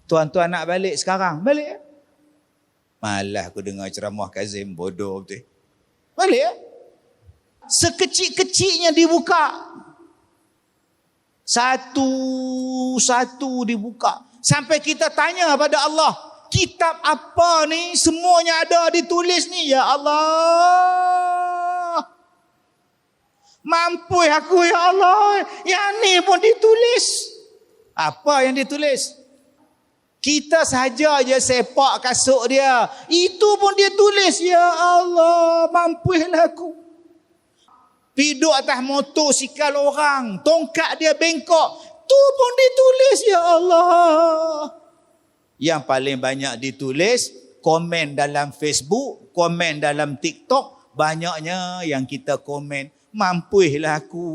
Tuan-tuan nak balik sekarang, balik. Malah aku dengar ceramah Kazim, bodoh betul. Balik. Sekecil-kecilnya dibuka. Satu-satu dibuka. Sampai kita tanya pada Allah, kitab apa ni? Semuanya ada ditulis ni. Ya Allah. Mampu aku ya Allah. Yang ni pun ditulis. Apa yang ditulis? Kita saja je sepak kasut dia. Itu pun dia tulis. Ya Allah, mampulah aku. Piduk atas motosikal orang. Tongkat dia bengkok. Tu pun ditulis. Ya Allah. Yang paling banyak ditulis, komen dalam Facebook, komen dalam TikTok. Banyaknya yang kita komen, mampulah aku.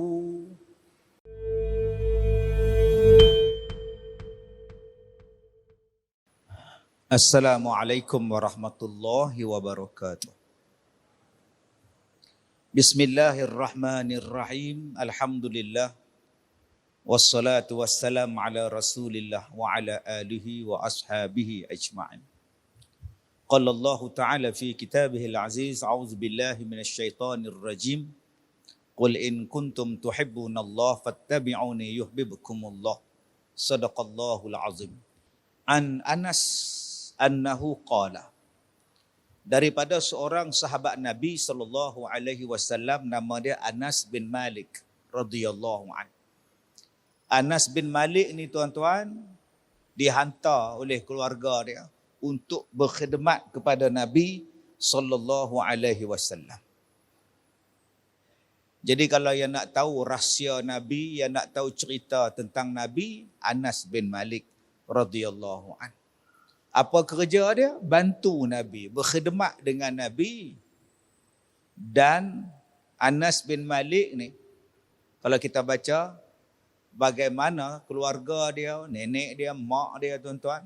Assalamualaikum warahmatullahi wabarakatuh. Bismillahirrahmanirrahim. Alhamdulillah. Wassalatu wassalam ala rasulillah wa ala alihi wa ashabihi ajma'in. Qala Allah Ta'ala fi kitabihil aziz, a'udzu billahi minasy syaithanir rajim. Qul in kuntum tuhibbunallah fattabi'uni yuhibbukumullah. Shadaqallahul azim. An Anas annahu qala, daripada seorang sahabat Nabi sallallahu alaihi wasallam, nama dia Anas bin Malik radhiyallahu anhu. Anas bin Malik ni tuan-tuan dihantar oleh keluarga dia untuk berkhidmat kepada Nabi sallallahu alaihi wasallam. Jadi kalau yang nak tahu rahsia Nabi, yang nak tahu cerita tentang Nabi, Anas bin Malik radhiyallahu anhu. Apa kerja dia? Bantu Nabi, berkhidmat dengan Nabi. Dan Anas bin Malik ni, kalau kita baca bagaimana keluarga dia, nenek dia, mak dia tuan-tuan,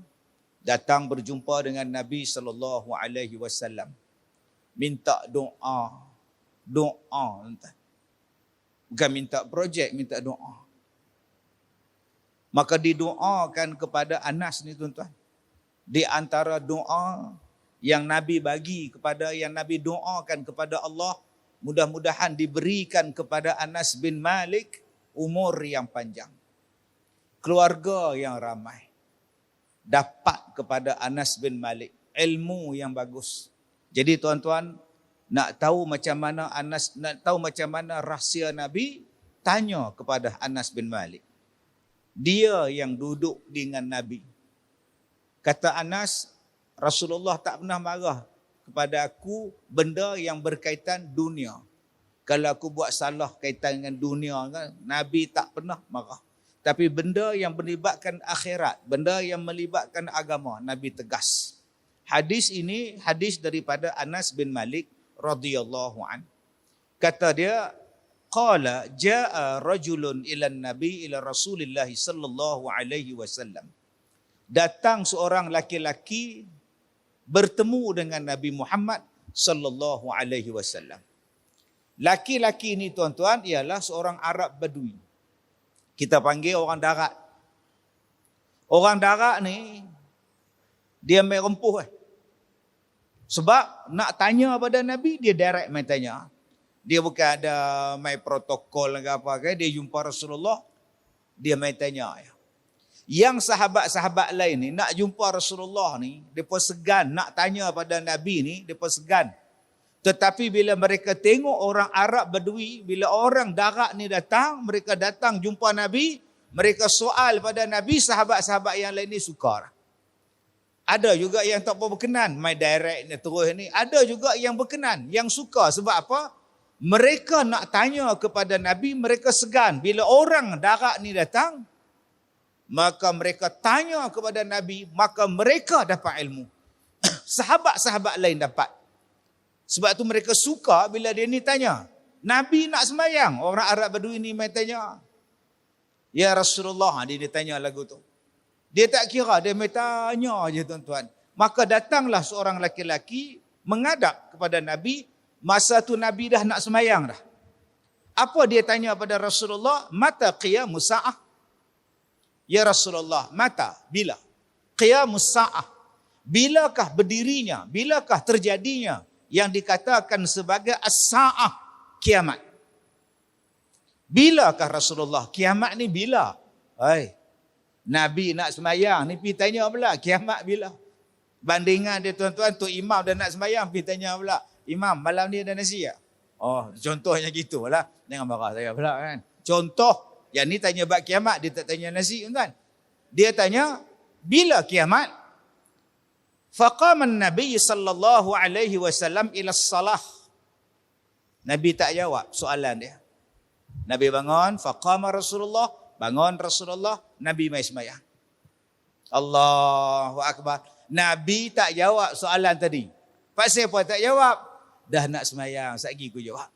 datang berjumpa dengan Nabi sallallahu alaihi wasallam. Minta doa. Doa tuan-tuan. Bukan minta projek, minta doa. Maka didoakan kepada Anas ni tuan-tuan. Di antara doa yang Nabi bagi kepada, yang Nabi doakan kepada Allah, mudah-mudahan diberikan kepada Anas bin Malik umur yang panjang, keluarga yang ramai, dapat kepada Anas bin Malik ilmu yang bagus. Jadi tuan-tuan, nak tahu macam mana Anas, nak tahu macam mana rahsia Nabi, tanya kepada Anas bin Malik. Dia yang duduk dengan Nabi. Kata Anas, Rasulullah tak pernah marah kepada aku benda yang berkaitan dunia. Kalau aku buat salah kaitan dengan dunia, Nabi tak pernah marah. Tapi benda yang melibatkan akhirat, benda yang melibatkan agama, Nabi tegas. Hadis ini hadis daripada Anas bin Malik radhiyallahu an. Kata dia, qala jaa rajulun ila nabi ila Rasulillah sallallahu alaihi wasallam. Datang seorang laki-laki bertemu dengan Nabi Muhammad sallallahu alaihi wasallam. Laki-laki ini tuan-tuan ialah seorang Arab Badui. Kita panggil orang darat. Orang darat ni dia main rempuh Sebab nak tanya pada Nabi, dia direct main tanya. Dia bukan ada main protokol ke apa ke, dia jumpa Rasulullah, dia main tanya. Yang sahabat-sahabat lain ni nak jumpa Rasulullah ni, mereka segan nak tanya pada Nabi ni, mereka segan. Tetapi bila mereka tengok orang Arab Badui, bila orang darat ni datang, mereka datang jumpa Nabi, mereka soal pada Nabi, sahabat-sahabat yang lain ni sukar. Ada juga yang tak berkenan, main direct ni terus ni. Ada juga yang berkenan, yang suka. Sebab apa? Mereka nak tanya kepada Nabi, mereka segan. Bila orang darat ni datang, maka mereka tanya kepada Nabi, maka mereka dapat ilmu. Sahabat-sahabat lain dapat. Sebab tu mereka suka bila dia ni tanya. Nabi nak sembahyang, orang Arab Badui ni main tanya. Ya Rasulullah, dia tanya lagu tu. Dia tak kira, dia main tanya je tuan-tuan. Maka datanglah seorang laki-laki menghadap kepada Nabi. Masa tu Nabi dah nak sembahyang dah. Apa dia tanya pada Rasulullah? Mata qiyamus sa'ah? Ya Rasulullah, mata, bila? qiyamus sa'ah. Bilakah berdirinya, bilakah terjadinya yang dikatakan sebagai as-sa'ah, kiamat. Bilakah Rasulullah, kiamat ni bila? Hai, Nabi nak semayang ni pergi tanya pula, kiamat bila? Bandingan dia tuan-tuan, tu imam dah nak semayang, pergi tanya pula, imam malam ni ada nasi tak? Oh, contohnya gitulah. Jangan marah saya pula kan. Contoh, yang ni tanya bab kiamat, dia tak tanya nasi tuan. Dia tanya, bila kiamat? Faqama an-nabi sallallahu alaihi wasallam ila salah. Nabi tak jawab soalan dia. Nabi bangun, faqama Rasulullah, bangun Rasulullah, Nabi mai sembahyang. Allahu akbar. Nabi tak jawab soalan tadi. Pasal apa tak jawab? Dah nak sembahyang, satgi ku jawab.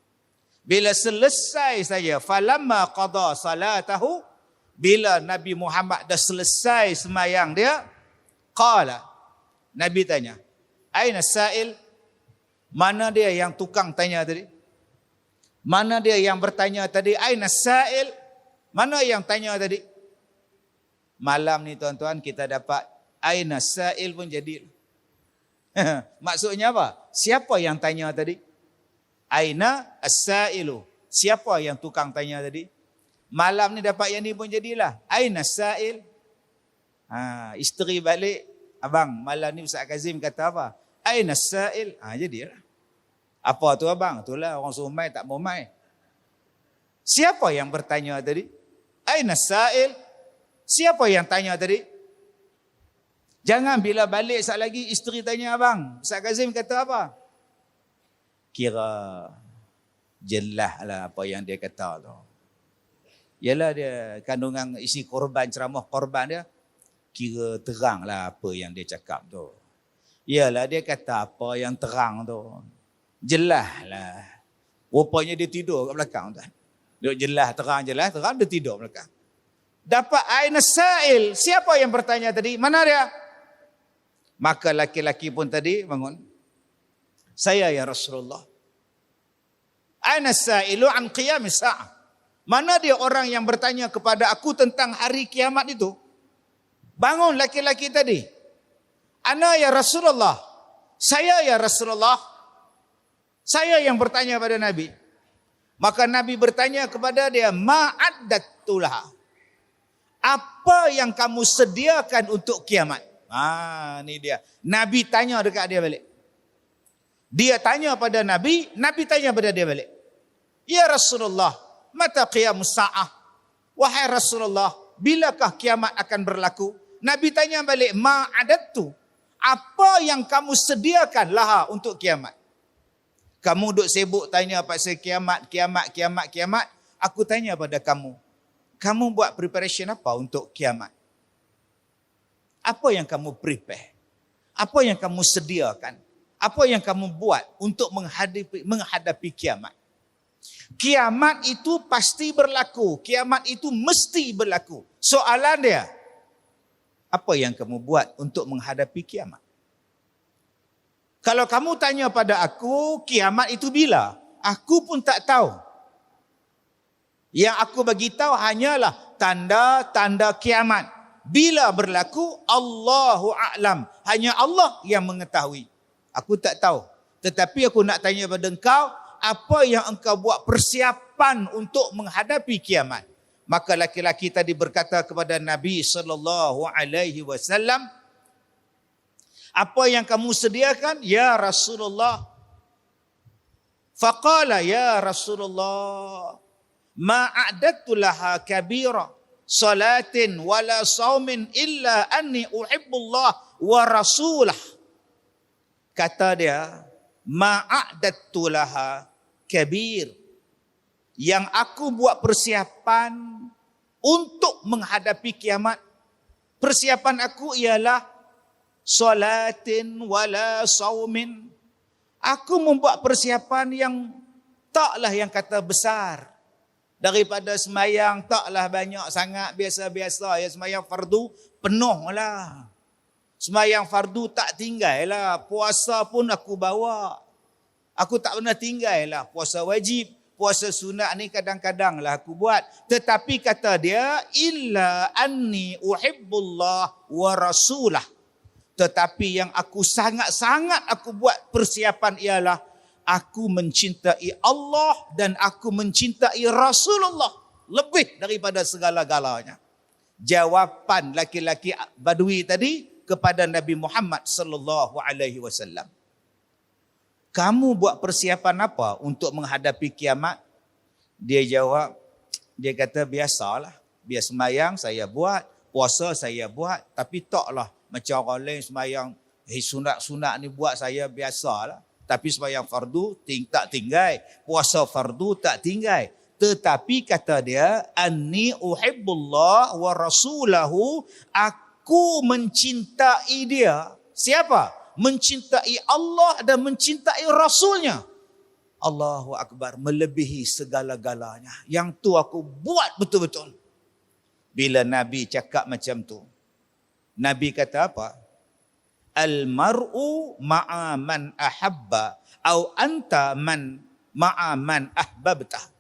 Bila selesai saya, falamma qada salatahu, bila Nabi Muhammad dah selesai sembahyang dia, qala, Nabi tanya, aina sa'il? Mana dia yang tukang tanya tadi? Mana dia yang bertanya tadi? Aina sa'il? Mana yang tanya tadi? Malam ni tuan-tuan kita dapat aina sa'il pun jadi. Maksudnya apa? Siapa yang tanya tadi? Aina as-sa'ilu? Siapa yang tukang tanya tadi? Malam ni dapat yang ni pun jadilah. Aina sa'il? Isteri balik. Abang, malam ni Ustaz Kazim kata apa? Aina as-sa'il? Jadilah. Apa tu abang? Itulah orang suruh mai tak mau mai. Siapa yang bertanya tadi? Aina as-sa'il? Siapa yang tanya tadi? Jangan bila balik sekali lagi isteri tanya abang, Ustaz Kazim kata apa? Kira jelas lah apa yang dia kata tu. Yalah dia kandungan isi korban, ceramah korban dia, kira terang lah apa yang dia cakap tu. Yalah dia kata apa yang terang tu. Jelas lah. Rupanya dia tidur kat belakang tu. Dia jelas, terang, dia tidur belakang. Dapat aina sa'il. Siapa yang bertanya tadi? Mana dia? Maka laki-laki pun tadi bangun. Saya ya Rasulullah. Aina sa'ilu an qiyamis sa'ah. Mana dia orang yang bertanya kepada aku tentang hari kiamat itu? Bangun laki-laki tadi. Ana ya Rasulullah. Saya ya Rasulullah. Saya yang bertanya pada Nabi. Maka Nabi bertanya kepada dia, ma'addattulah. Apa yang kamu sediakan untuk kiamat? Ni dia. Nabi tanya dekat dia balik. Dia tanya pada Nabi, Nabi tanya pada dia balik. Ya Rasulullah, mata qiyamus sa'ah? Wahai Rasulullah, bilakah kiamat akan berlaku? Nabi tanya balik, ma'adattu. Apa yang kamu sediakan laha untuk kiamat? Kamu duk sibuk tanya pasal kiamat. Aku tanya pada kamu. Kamu buat preparation apa untuk kiamat? Apa yang kamu prepare? Apa yang kamu sediakan? Apa yang kamu buat untuk menghadapi kiamat? Kiamat itu pasti berlaku. Kiamat itu mesti berlaku. Soalan dia, apa yang kamu buat untuk menghadapi kiamat? Kalau kamu tanya pada aku, kiamat itu bila? Aku pun tak tahu. Yang aku bagi tahu hanyalah tanda-tanda kiamat. Bila berlaku, Allahu a'lam. Hanya Allah yang mengetahui. Aku tak tahu. Tetapi aku nak tanya pada engkau, apa yang engkau buat persiapan untuk menghadapi kiamat? Maka laki-laki tadi berkata kepada Nabi SAW, apa yang kamu sediakan? Ya Rasulullah. Faqala ya Rasulullah, ma'adattu laha kabira salatin wala saumin illa anni uhibbullah wa rasulah. Kata dia, ma'adattu laha kabir. Yang aku buat persiapan untuk menghadapi kiamat. Persiapan aku ialah salatin wala saumin. Aku membuat persiapan yang taklah yang kata besar. Daripada semayang taklah banyak sangat, biasa-biasa. Ya semayang fardu penuh lah. Semayang fardu tak tinggal lah. Puasa pun aku bawa. Aku tak pernah tinggal lah. Puasa wajib, puasa sunat ni kadang-kadang lah aku buat. Tetapi kata dia, illa anni uhibbullah wa rasulah. Tetapi yang aku sangat-sangat aku buat persiapan ialah aku mencintai Allah dan aku mencintai Rasulullah lebih daripada segala-galanya. Jawapan laki-laki Badui tadi kepada Nabi Muhammad sallallahu alaihi wasallam. Kamu buat persiapan apa untuk menghadapi kiamat? Dia jawab, dia kata biasalah. Biar sembahyang saya buat, puasa saya buat, tapi taklah macam orang lain sembahyang sunat-sunat ni buat saya biasalah. Tapi sembahyang fardu tak tinggal, puasa fardu tak tinggal. Tetapi kata dia, anni uhibbullah wa rasulahu, aku mencintai dia. Siapa? Mencintai Allah dan mencintai Rasulnya. Allahu Akbar, melebihi segala-galanya. Yang tu aku buat betul-betul. Bila Nabi cakap macam tu, Nabi kata apa? Al-mar'u ma'a man ahabba au anta ma'a man ahbabta.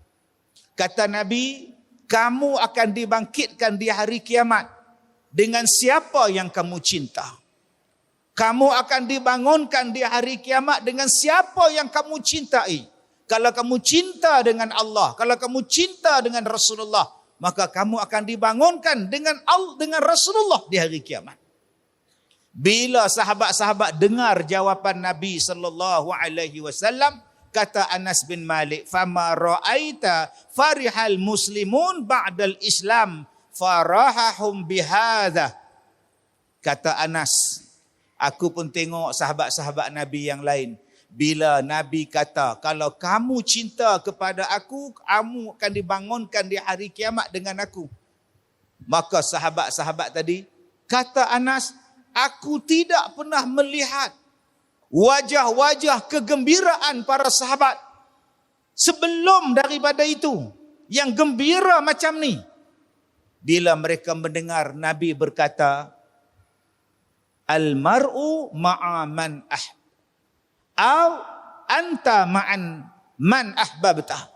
Kata Nabi, kamu akan dibangkitkan di hari kiamat dengan siapa yang kamu cinta. Kamu akan dibangunkan di hari kiamat dengan siapa yang kamu cintai. Kalau kamu cinta dengan Allah, kalau kamu cinta dengan Rasulullah, maka kamu akan dibangunkan dengan Rasulullah di hari kiamat. Bila sahabat-sahabat dengar jawapan Nabi sallallahu alaihi wasallam, kata Anas bin Malik, "Fama ra'aita farihal muslimun ba'dal Islam farahahum bihadza." Kata Anas, aku pun tengok sahabat-sahabat Nabi yang lain. Bila Nabi kata, kalau kamu cinta kepada aku, kamu akan dibangunkan di hari kiamat dengan aku. Maka sahabat-sahabat tadi, kata Anas, aku tidak pernah melihat wajah-wajah kegembiraan para sahabat sebelum daripada itu, yang gembira macam ni. Bila mereka mendengar Nabi berkata, al-mar'u ma'a man au anta ma'an man ahbabta.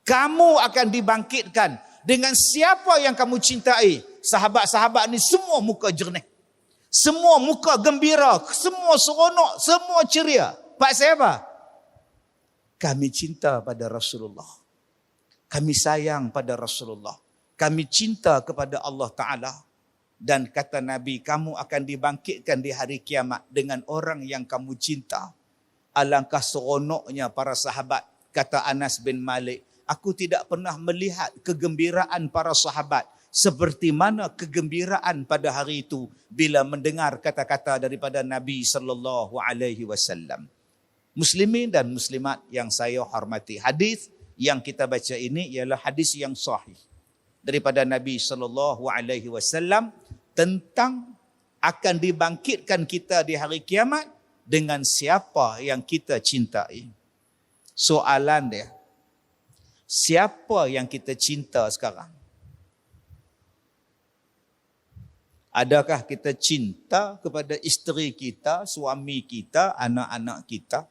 Kamu akan dibangkitkan dengan siapa yang kamu cintai. Sahabat-sahabat ni semua muka jernih, semua muka gembira, semua seronok, semua ceria. Pasal apa? Kami cinta pada Rasulullah, kami sayang pada Rasulullah, kami cinta kepada Allah Ta'ala. Dan kata Nabi, kamu akan dibangkitkan di hari kiamat dengan orang yang kamu cinta. Alangkah seronoknya para sahabat. Kata Anas bin Malik, aku tidak pernah melihat kegembiraan para sahabat seperti mana kegembiraan pada hari itu bila mendengar kata-kata daripada Nabi sallallahu alaihi wasallam. Muslimin dan muslimat yang saya hormati, hadis yang kita baca ini ialah hadis yang sahih daripada Nabi sallallahu alaihi wasallam tentang akan dibangkitkan kita di hari kiamat dengan siapa yang kita cintai. Soalan dia, siapa yang kita cinta sekarang? Adakah kita cinta kepada isteri kita, suami kita, anak-anak kita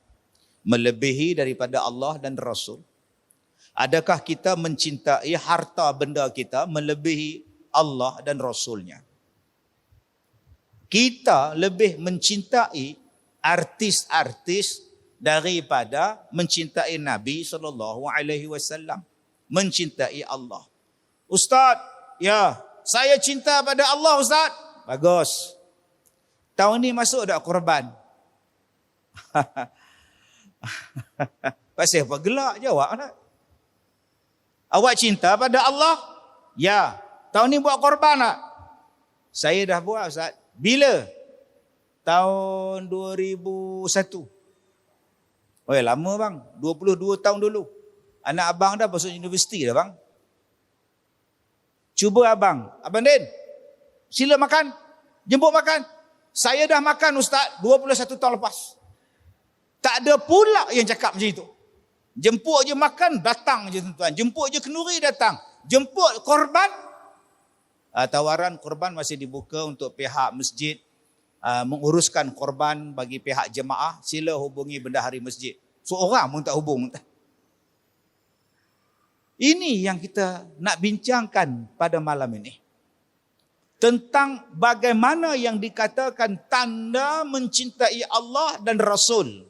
melebihi daripada Allah dan Rasul? Adakah kita mencintai harta benda kita melebihi Allah dan Rasulnya? Kita lebih mencintai artis-artis daripada mencintai Nabi SAW, mencintai Allah. Ustaz, ya, saya cinta pada Allah, Ustaz. Bagus. Tahun ni masuk tak korban? Pasal apa gelak jawab tak? Awak cinta pada Allah? Ya. Tahun ni buat korban tak? Saya dah buat, Ustaz. Bila? Tahun 2001. Oh ya, lama bang. 22 tahun dulu. Anak abang dah masuk universiti dah bang. Cuba abang. Abang Din, sila makan. Jemput makan. Saya dah makan, Ustaz, 21 tahun lepas. Tak ada pula yang cakap macam itu. Jemput je makan, datang je tuan-tuan. Jemput je kenduri, datang. Jemput korban. Tawaran korban masih dibuka untuk pihak masjid. Menguruskan korban bagi pihak jemaah, sila hubungi bendahari masjid. Seorang pun tak hubung. Ini yang kita nak bincangkan pada malam ini. Tentang bagaimana yang dikatakan tanda mencintai Allah dan Rasul.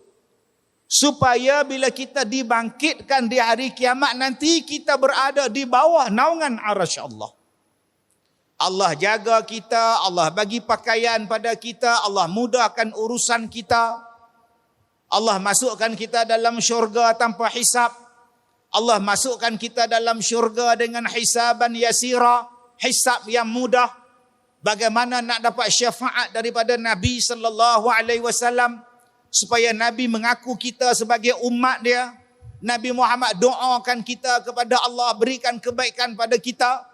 Supaya bila kita dibangkitkan di hari kiamat nanti, kita berada di bawah naungan arasy Allah. Allah jaga kita, Allah bagi pakaian pada kita, Allah mudahkan urusan kita. Allah masukkan kita dalam syurga tanpa hisab. Allah masukkan kita dalam syurga dengan hisaban yasira, hisab yang mudah. Bagaimana nak dapat syafaat daripada Nabi sallallahu alaihi wasallam supaya Nabi mengaku kita sebagai umat dia. Nabi Muhammad doakan kita kepada Allah, berikan kebaikan pada kita.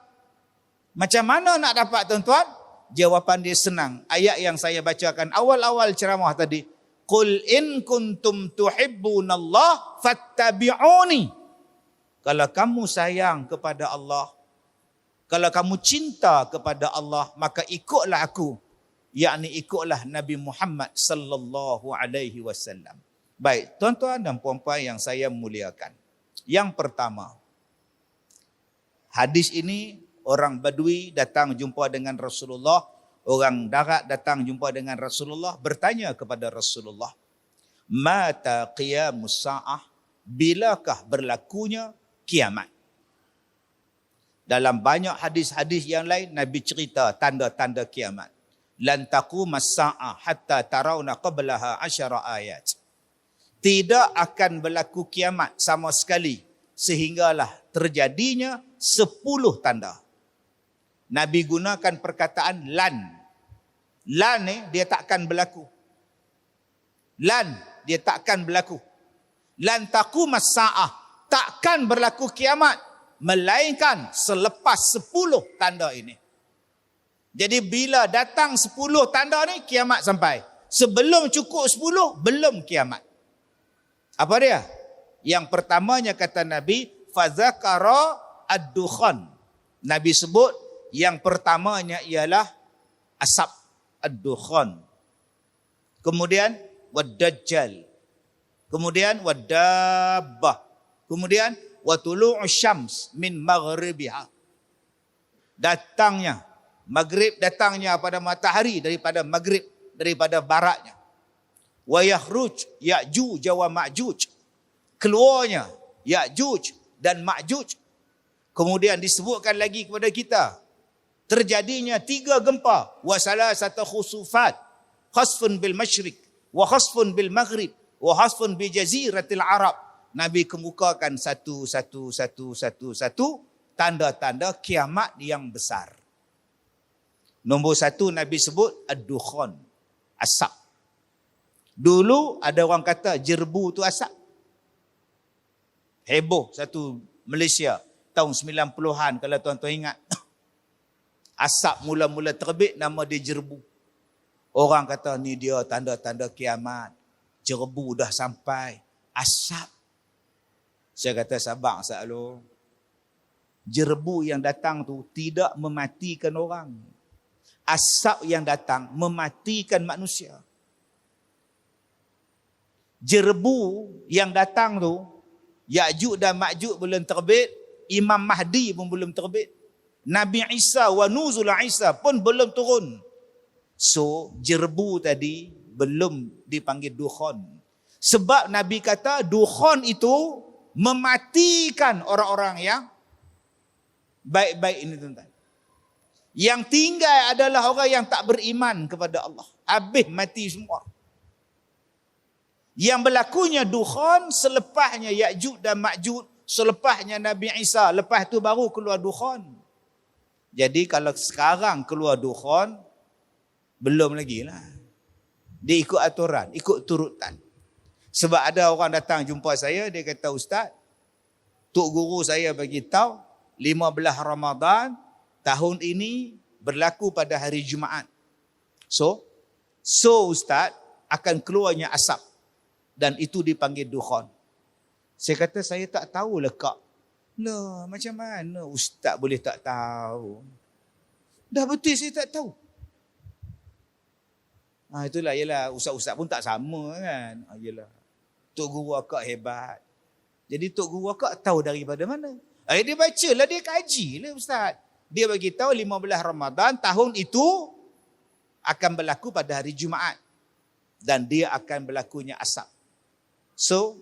Macam mana nak dapat, tuan-tuan? Jawapan dia senang. Ayat yang saya bacakan awal-awal ceramah tadi. Qul in kuntum tuhibbunallah fattabi'uni. Kalau kamu sayang kepada Allah, kalau kamu cinta kepada Allah, maka ikutlah aku, yakni ikutlah Nabi Muhammad sallallahu alaihi wasallam. Baik, tuan-tuan dan puan-puan yang saya muliakan. Yang pertama, hadis ini orang Badui datang jumpa dengan Rasulullah, orang darat datang jumpa dengan Rasulullah, bertanya kepada Rasulullah, mata qiyamus sa'ah, bilakah berlakunya kiamat? Dalam banyak hadis-hadis yang lain, Nabi cerita tanda-tanda kiamat. Lan taqumas sa'ah hatta tarawna qablaha 10 ayat. Tidak akan berlaku kiamat sama sekali sehinggalah terjadinya 10 tanda. Nabi gunakan perkataan lan. Lan ni dia takkan berlaku. Lan dia takkan berlaku. Lan taqumas sa'ah, takkan berlaku kiamat melainkan selepas 10 tanda ini. Jadi bila datang 10 tanda ni, kiamat sampai. Sebelum cukup 10, belum kiamat. Apa dia? Yang pertamanya kata Nabi, fazakara ad-dukhan. Nabi sebut yang pertamanya ialah asap ad-dukhan. Kemudian wad-dajjal. Kemudian wad-dabbah. Kemudian wa tulu'u syams min maghribiha. Datangnya maghrib, datangnya pada matahari daripada maghrib, daripada baratnya. Wa yakhruj ya'juj wa ma'juj. Keluarnya Ya'juj dan Ma'juj. Kemudian disebutkan lagi kepada kita terjadinya 3 gempa, wa salasata khusufat, khasfun bil masyriq wa khasfun bil maghrib wa khasfun bi jaziratil arab. Nabi kemukakan satu tanda-tanda kiamat yang besar. Nombor 1 Nabi sebut ad-dukhan, asap. Dulu ada orang kata jerbu tu asap. Heboh satu Malaysia tahun 90-an kalau tuan-tuan ingat. Asap mula-mula terbit, nama dia jerbu. Orang kata ni dia tanda-tanda kiamat. Jerbu dah sampai, asap. Saya kata sabar Sa'lu. Jerbu yang datang tu tidak mematikan orang. Asap yang datang mematikan manusia. Jerbu yang datang tu, Ya'juj dan Ma'juj belum terbit, Imam Mahdi pun belum terbit, Nabi Isa wa nuzul Isa pun belum turun. So jerbu tadi belum dipanggil dukhan. Sebab Nabi kata dukhan itu mematikan orang-orang yang baik-baik ini, tuan-tuan. Yang tinggal adalah orang yang tak beriman kepada Allah. Habis mati semua. Yang berlakunya dukhan selepasnya Ya'juj dan Ma'juj, selepasnya Nabi Isa, lepas tu baru keluar dukhan. Jadi kalau sekarang keluar dukhan, belum lagi lah. Dia ikut aturan, ikut turutan. Sebab ada orang datang jumpa saya, dia kata, Ustaz, Tok Guru saya bagi tahu 15 Ramadan tahun ini berlaku pada hari Jumaat. So Ustaz akan keluarnya asap dan itu dipanggil dukhan. Saya kata saya tak tahu lah kak. Lah macam mana Ustaz boleh tak tahu? Dah betul saya tak tahu. Itulah, yelah, ustaz-ustaz pun tak sama kan. Yelah, Tok Guru akak hebat. Jadi Tok Guru akak tahu daripada mana? Dia baca lah, dia kaji lah Ustaz. Dia bagi tahu 15 Ramadan tahun itu akan berlaku pada hari Jumaat. Dan dia akan berlakunya asap. So,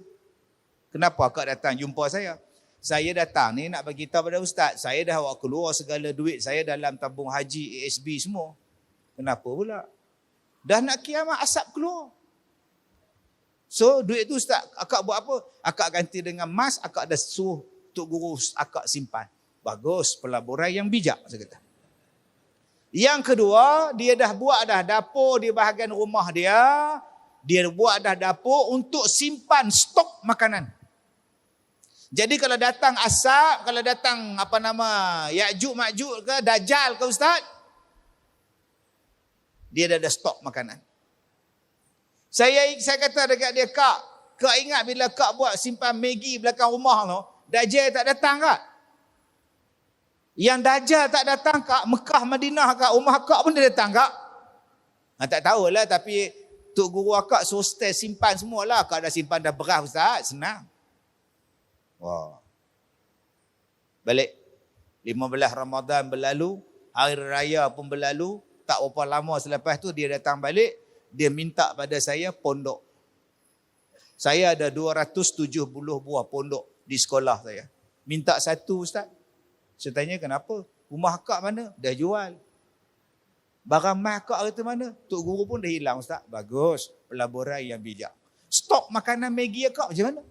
kenapa akak datang jumpa saya? Saya datang ni nak bagi tahu pada Ustaz, saya dah awak keluar segala duit saya dalam tabung haji ASB semua. Kenapa pula? Dah nak kiamat asap keluar. So, duit tu Ustaz, akak buat apa? Akak ganti dengan emas, akak dah suruh Tok Guru akak simpan. Bagus, pelaburan yang bijak, saya kata. Yang kedua, dia dah buat dah dapur di bahagian rumah dia. Dia buat dah dapur untuk simpan stok makanan. Jadi kalau datang asap, kalau datang Ya'juj Ma'juj ke, Dajjal ke Ustaz, dia dah ada stok makanan. Saya kata dekat dia, Kak ingat bila Kak buat simpan Maggi belakang rumah tu, Dajjal tak datang Kak? Yang Dajjal tak datang Kak, Mekah, Madinah Kak, rumah Kak pun dia datang Kak? Tak tahulah, tapi Tok Guru akak suruh stay simpan semualah. Akak dah simpan dah beras Ustaz, senang. Wah. Balik 15 Ramadan berlalu, hari raya pun berlalu, tak berapa lama selepas tu dia datang balik, dia minta pada saya pondok. Saya ada 270 buah pondok di sekolah saya. Minta satu Ustaz. Saya tanya kenapa? Rumah akak mana? Dah jual. Barang mah akak kata mana? Tok Guru pun dah hilang Ustaz. Bagus. Pelaburan yang bijak. Stok makanan Maggi akak macam mana?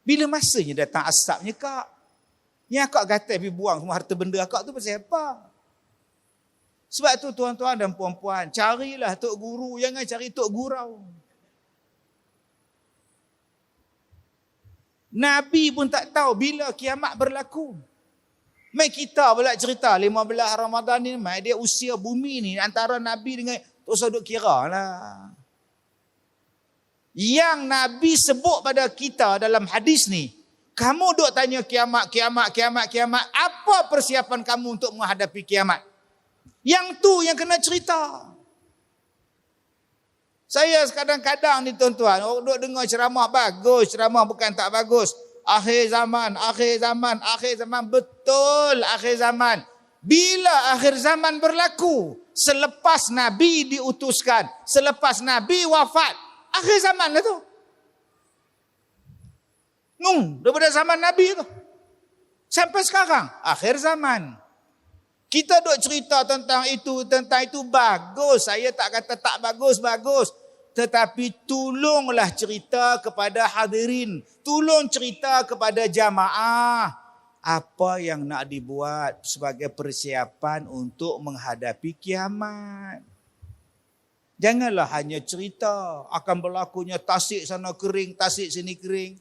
Bila masanya datang asapnya Kak? Yang akak gatal pergi buang semua harta benda akak tu pasal apa? Sebab tu tuan-tuan dan puan-puan, carilah Tok Guru, jangan cari Tok Gurau. Nabi pun tak tahu bila kiamat berlaku. Mai kita pula cerita 15 Ramadan ni, mai dia usia bumi ni antara Nabi dengan tak usah duk kira lah. Yang Nabi sebut pada kita dalam hadis ni, kamu duk tanya kiamat, apa persiapan kamu untuk menghadapi kiamat? Yang tu yang kena cerita. Saya kadang-kadang ni tuan-tuan, duk dengar ceramah bagus, ceramah bukan tak bagus. Akhir zaman, betul akhir zaman. Bila akhir zaman berlaku? Selepas Nabi diutuskan, selepas Nabi wafat. Akhir zaman lah tu. Daripada zaman Nabi tu. Sampai sekarang, akhir zaman. Kita duk cerita tentang itu bagus. Saya tak kata tak bagus. Tetapi tolonglah cerita kepada hadirin. Tolong cerita kepada jamaah. Apa yang nak dibuat sebagai persiapan untuk menghadapi kiamat. Janganlah hanya cerita akan berlakunya tasik sana kering, tasik sini kering.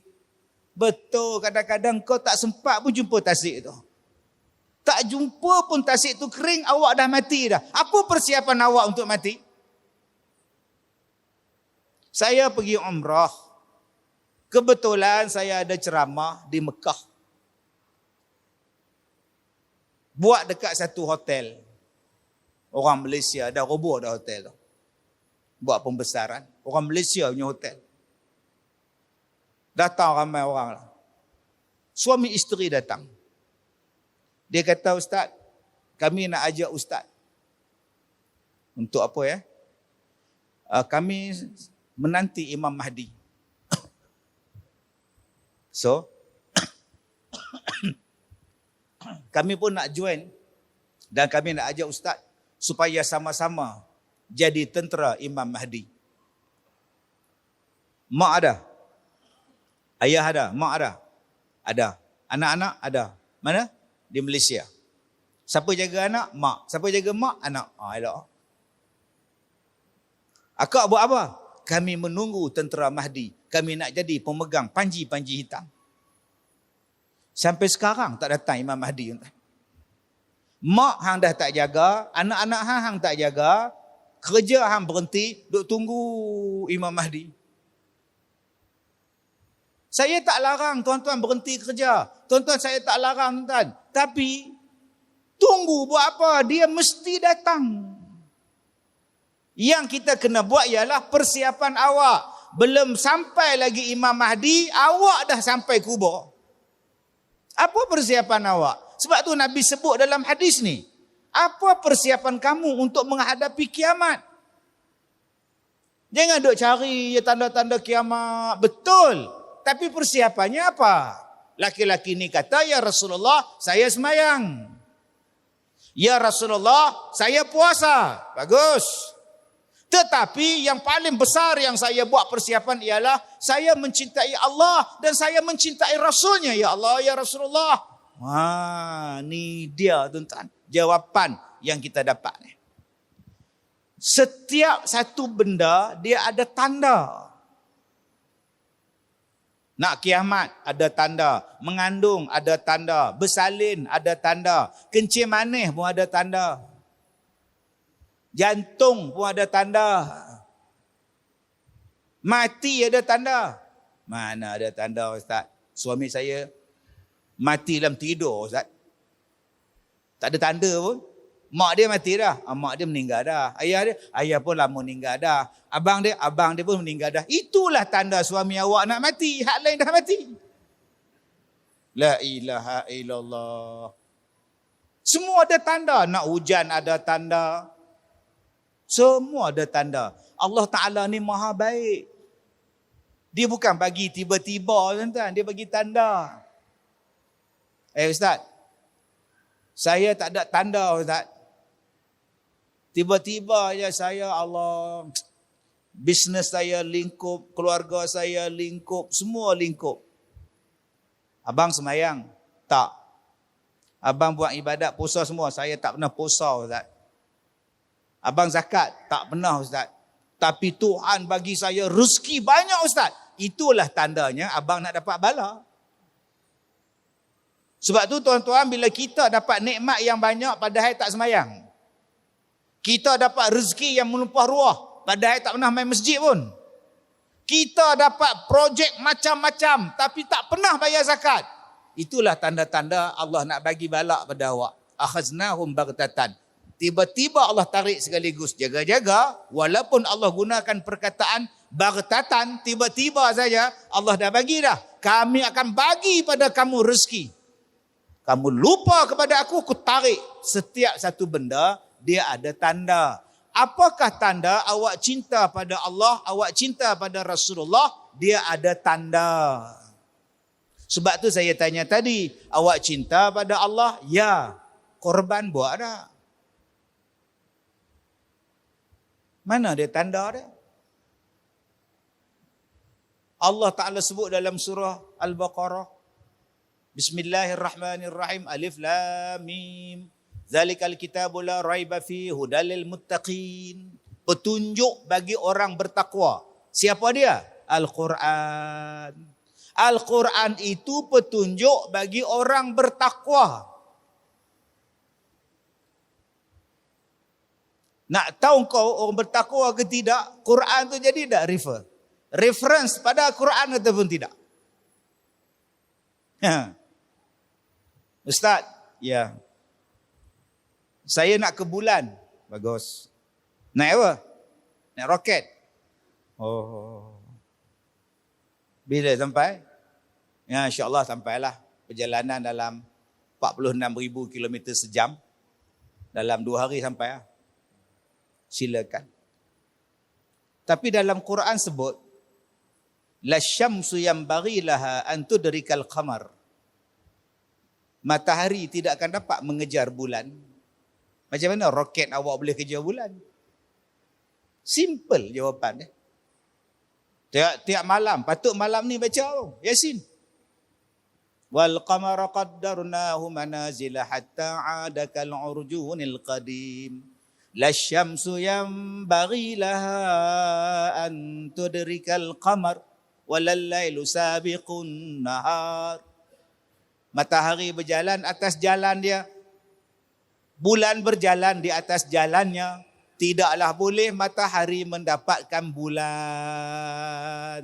Betul, kadang-kadang kau tak sempat pun jumpa tasik tu. Tak jumpa pun tasik tu kering, awak dah mati dah. Apa persiapan awak untuk mati? Saya pergi umrah. Kebetulan saya ada ceramah di Mekah. Buat dekat satu hotel. Orang Malaysia dah roboh dah hotel tu. Buat pembesaran. Orang Malaysia punya hotel. Datang ramai orang lah. Suami isteri datang. Dia kata, Ustaz, kami nak ajak Ustaz. Untuk apa ya? Kami menanti Imam Mahdi. So, kami pun nak join. Dan kami nak ajak Ustaz supaya sama-sama jadi tentera Imam Mahdi. Mak ada? Ayah ada? Mak ada? Ada. Anak-anak ada. Mana? Di Malaysia. Siapa jaga anak? Mak. Siapa jaga mak? Anak. Elok. Akak buat apa? Kami menunggu tentera Mahdi. Kami nak jadi pemegang panji-panji hitam. Sampai sekarang tak datang Imam Mahdi. Mak hang dah tak jaga, anak-anak hang tak jaga, kerja hang berhenti, duk tunggu Imam Mahdi. Saya tak larang tuan-tuan berhenti kerja. Tuan-tuan saya tak larang tuan. Tapi tunggu buat apa? Dia mesti datang. Yang kita kena buat ialah persiapan awak. belum sampai lagi Imam Mahdi, awak dah sampai kubur. Apa persiapan awak? Sebab tu Nabi sebut dalam hadis ni, apa persiapan kamu untuk menghadapi kiamat? Jangan duk cari tanda-tanda kiamat. Betul. Tapi persiapannya apa? Laki-laki ni kata, ya Rasulullah, saya semayang. Ya Rasulullah, saya puasa. Bagus. Tetapi yang paling besar yang saya buat persiapan ialah saya mencintai Allah dan saya mencintai Rasulnya. Ya Allah, ya Rasulullah. Ni dia tuan-tuan. Jawapan yang kita dapat ni. Setiap satu benda dia ada tanda. Nak kiamat ada tanda, mengandung ada tanda, bersalin ada tanda, kencing manis pun ada tanda. Jantung pun ada tanda. Mati ada tanda. Mana ada tanda Ustaz? Suami saya mati dalam tidur Ustaz. Tak ada tanda pun. Mak dia mati dah. Mak dia meninggal dah. Ayah pun lama meninggal dah. Abang dia pun meninggal dah. Itulah tanda suami awak nak mati. Hak lain dah mati. La ilaha illallah. Semua ada tanda. Nak hujan ada tanda. Semua ada tanda. Allah Ta'ala ni maha baik. Dia bukan bagi tiba-tiba tuan-tuan. Dia bagi tanda. Ustaz, saya tak ada tanda Ustaz. Tiba-tiba je saya, Allah, bisnes saya lingkup, keluarga saya lingkup, semua lingkup. Abang semayang? Tak. Abang buat ibadat puasa semua? Saya tak pernah puasa Ustaz. Abang zakat? Tak pernah Ustaz. Tapi Tuhan bagi saya rezeki banyak Ustaz. Itulah tandanya abang nak dapat bala. Sebab tu tuan-tuan, bila kita dapat nikmat yang banyak padahal tak semayang. Kita dapat rezeki yang menumpah ruah padahal tak pernah main masjid pun. Kita dapat projek macam-macam tapi tak pernah bayar zakat. Itulah tanda-tanda Allah nak bagi balak pada awak. Akhaznahum baghtatan. Tiba-tiba Allah tarik sekaligus. Jaga-jaga, walaupun Allah gunakan perkataan baghtatan, tiba-tiba saja Allah dah bagi dah. Kami akan bagi pada kamu rezeki. Kamu lupa kepada aku tarik. Setiap satu benda dia ada tanda. Apakah tanda? Awak cinta pada Allah, awak cinta pada Rasulullah, dia ada tanda. Sebab tu saya tanya tadi, awak cinta pada Allah? Ya. Korban buat dah. Mana dia tanda dia? Allah Ta'ala sebut dalam surah Al-Baqarah, Bismillahirrahmanirrahim, Alif Lam Mim. Zalikal kitabu la raiba fi hudalil muttaqin. Petunjuk bagi orang bertakwa. Siapa dia? Al-Quran. Al-Quran itu petunjuk bagi orang bertakwa. Nak tahu kau orang bertakwa ke tidak? Quran tu jadi tak reference pada Quran ataupun tidak? Ustaz, ya. Saya nak ke bulan. Bagus. Naik apa? Naik roket. Oh. Bila sampai? Ya, insya-Allah sampailah. Perjalanan dalam 46,000 km sejam. Dalam 2 hari sampai lah. Silakan. Tapi dalam Quran sebut, la syamsu yanbaghi laha an tudrikal qamar. Matahari tidak akan dapat mengejar bulan. Macam mana roket awak boleh kejar bulan? Simple jawapan dia. Tiap malam, patut malam ni baca Yasin. Wal qamara qaddarnahu manazila hatta 'ada kal 'urjunil qadim. Lasyamsu yanbaghi laha an tudrikal qamar walal lailu sabiqun nahar. Matahari berjalan atas jalan dia. Bulan berjalan di atas jalannya. Tidaklah boleh matahari mendapatkan bulan.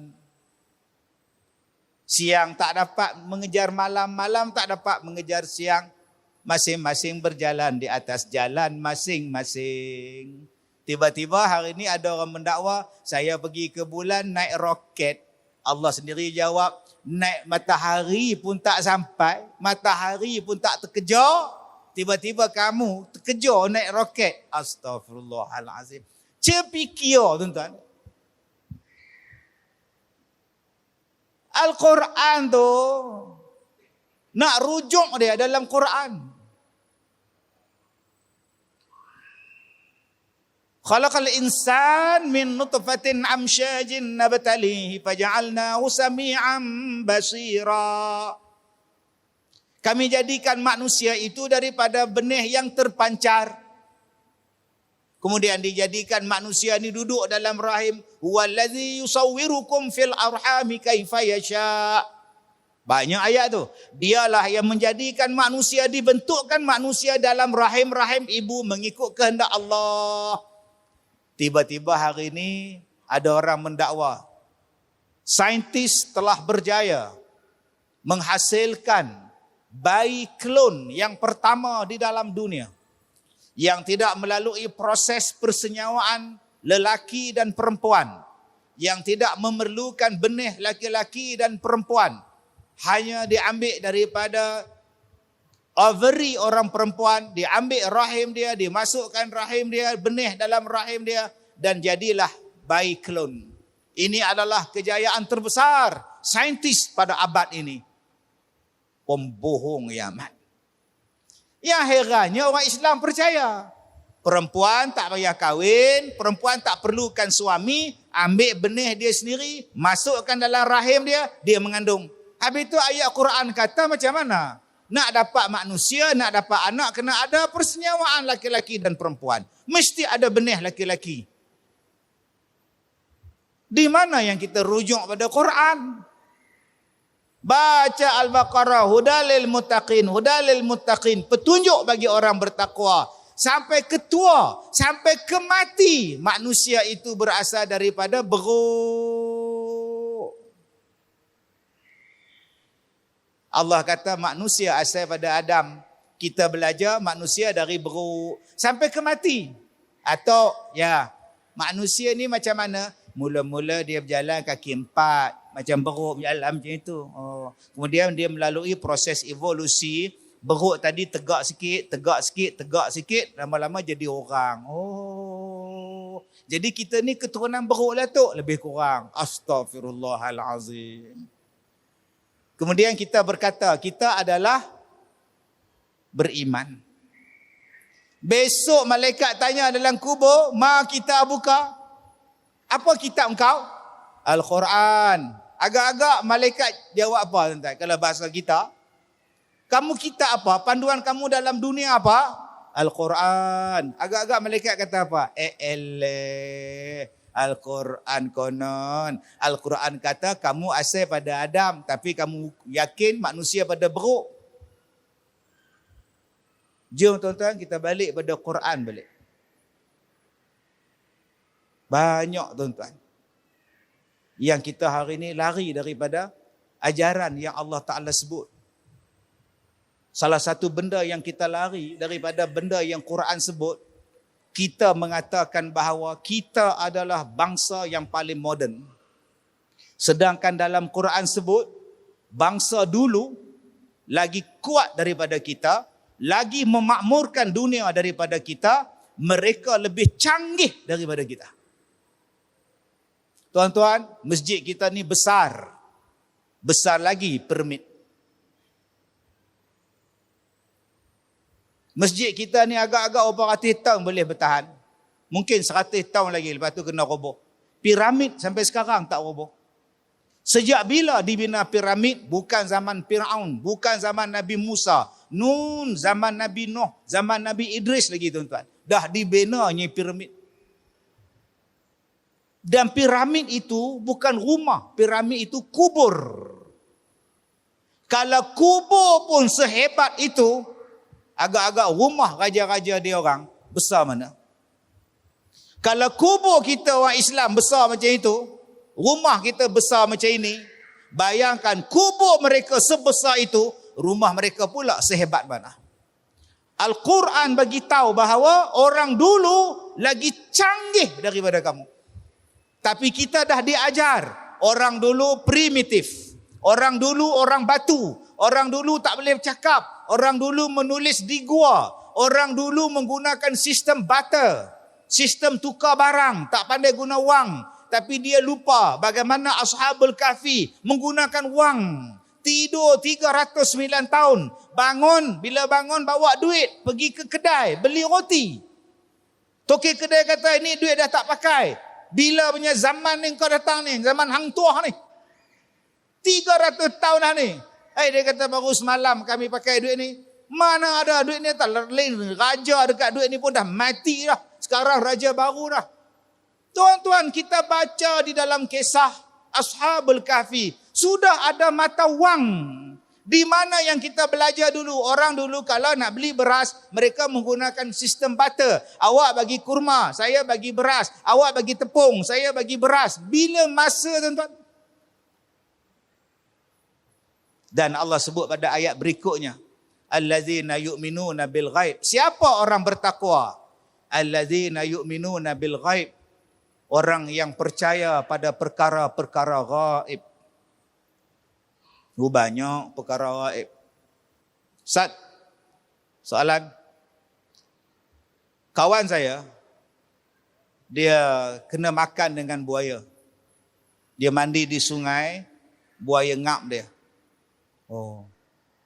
Siang tak dapat mengejar malam, malam tak dapat mengejar siang. Masing-masing berjalan di atas jalan masing-masing. Tiba-tiba hari ini ada orang mendakwa, saya pergi ke bulan naik roket. Allah sendiri jawab, naik matahari pun tak sampai, matahari pun tak terkejar. Tiba-tiba kamu terkejar naik roket. Astaghfirullahalazim. Cepikir tuan-tuan. Al-Quran tu nak rujuk dia dalam Quran. Khalaqal insan min nutfatin amsyajin nabtalihi faja'alnahu sami'an basira. Kami jadikan manusia itu daripada benih yang terpancar. Kemudian dijadikan manusia ini duduk dalam rahim. Huwallazi yusawwirukum fil arhami kaifa yasha'. Banyak ayat tu. Dialah yang menjadikan manusia, dibentukkan manusia dalam rahim-rahim ibu mengikut kehendak Allah. Tiba-tiba hari ini ada orang mendakwa. Saintis telah berjaya menghasilkan bayi klon yang pertama di dalam dunia. Yang tidak melalui proses persenyawaan lelaki dan perempuan. Yang tidak memerlukan benih laki-laki dan perempuan. Hanya diambil daripada ovary orang perempuan, diambil rahim dia, dimasukkan rahim dia, benih dalam rahim dia, dan jadilah bayi klon. Ini adalah kejayaan terbesar saintis pada abad ini. Pembohong ya amat. Yang herannya orang Islam percaya. Perempuan tak payah kahwin, perempuan tak perlukan suami, ambil benih dia sendiri, masukkan dalam rahim dia, dia mengandung. Habis itu ayat Quran kata macam mana? Nak dapat manusia, nak dapat anak, kena ada persenyawaan laki-laki dan perempuan. Mesti ada benih laki-laki. Di mana yang kita rujuk pada Quran? Baca Al-Baqarah, hudalil muttaqin, petunjuk bagi orang bertakwa. Sampai ke tua, sampai ke mati, manusia itu berasal daripada beruk. Allah kata manusia asal pada Adam. Kita belajar manusia dari beruk sampai ke mati. Atau ya, manusia ni macam mana? Mula-mula dia berjalan kaki empat, macam beruk berjalan macam itu. Kemudian dia melalui proses evolusi. Beruk tadi tegak sikit, lama-lama jadi orang. Jadi kita ni keturunan beruk lah tu, lebih kurang. Astaghfirullahalazim. Kemudian kita berkata, kita adalah beriman. Besok malaikat tanya dalam kubur, ma kita buka? Apa kitab engkau? Al-Quran. Agak-agak malaikat jawab apa tuan-tuan? Kalau bahasa kita, kamu kitab apa? Panduan kamu dalam dunia apa? Al-Quran. Agak-agak malaikat kata apa? Al-Quran konon. Al-Quran kata kamu asal pada Adam. Tapi kamu yakin manusia pada beruk. Jom tuan-tuan kita balik pada Quran balik. Banyak tuan-tuan. Yang kita hari ini lari daripada ajaran yang Allah Ta'ala sebut. Salah satu benda yang kita lari daripada benda yang Quran sebut. Kita mengatakan bahawa kita adalah bangsa yang paling moden. Sedangkan dalam Quran sebut, bangsa dulu lagi kuat daripada kita, lagi memakmurkan dunia daripada kita, mereka lebih canggih daripada kita. Tuan-tuan, masjid kita ni besar. Besar lagi permit. Masjid kita ni agak-agak berapa ratus tahun boleh bertahan. Mungkin 100 tahun lagi lepas tu kena roboh. Piramid sampai sekarang tak roboh. Sejak bila dibina piramid? Bukan zaman Fir'aun, bukan zaman Nabi Musa. Nun, zaman Nabi Nuh, zaman Nabi Idris lagi tuan-tuan. Dah dibinanya piramid. Dan piramid itu bukan rumah, piramid itu kubur. Kalau kubur pun sehebat itu, agak-agak rumah raja-raja dia orang besar mana? Kalau kubur kita orang Islam besar macam itu, rumah kita besar macam ini, bayangkan kubur mereka sebesar itu, rumah mereka pula sehebat mana? Al-Quran bagi tahu bahawa orang dulu lagi canggih daripada kamu. Tapi kita dah diajar. Orang dulu primitif. Orang dulu orang batu. Orang dulu tak boleh bercakap. Orang dulu menulis di gua. Orang dulu menggunakan sistem barter. Sistem tukar barang. Tak pandai guna wang. Tapi dia lupa bagaimana Ashabul Kahfi menggunakan wang. Tidur 309 tahun. Bangun, bila bangun bawa duit. Pergi ke kedai, beli roti. Tokek kedai kata, ini duit dah tak pakai. Bila punya zaman ni kau datang ni, zaman hang tuah ni. 300 tahun dah ni. Dia kata baru semalam kami pakai duit ni. Mana ada duit ni, tak lain raja dekat duit ni pun dah mati dah. Sekarang raja baru dah. Tuan-tuan, kita baca di dalam kisah Ashabul Kahfi. Sudah ada mata wang. Di mana yang kita belajar dulu. Orang dulu kalau nak beli beras, mereka menggunakan sistem barter. Awak bagi kurma, saya bagi beras. Awak bagi tepung, saya bagi beras. Bila masa, tuan-tuan? Dan Allah sebut pada ayat berikutnya. Allazina yu'minuna bil ghaib. Siapa orang bertakwa? Allazina yu'minuna bil ghaib. Orang yang percaya pada perkara-perkara ghaib. Banyak perkara gaib. Ustaz, soalan. Kawan saya, dia kena makan dengan buaya. Dia mandi di sungai, buaya ngap dia.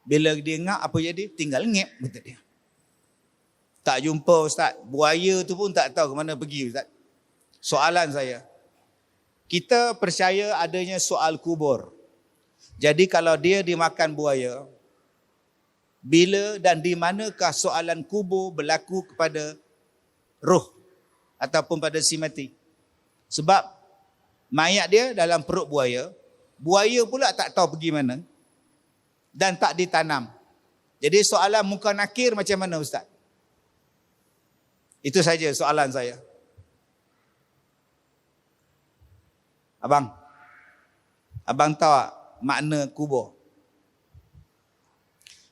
Bila dia ngap, apa jadi? Tinggal ngap, kata dia. Tak jumpa Ustaz. Buaya tu pun tak tahu ke mana pergi Ustaz. Soalan saya. Kita percaya adanya soal kubur. Jadi kalau dia dimakan buaya, bila dan di manakah soalan kubur berlaku kepada roh ataupun pada si mati? Sebab mayat dia dalam perut buaya, buaya pula tak tahu pergi mana dan tak ditanam. Jadi soalan muka nakir macam mana Ustaz? Itu saja soalan saya. Abang tahu tak makna kubur?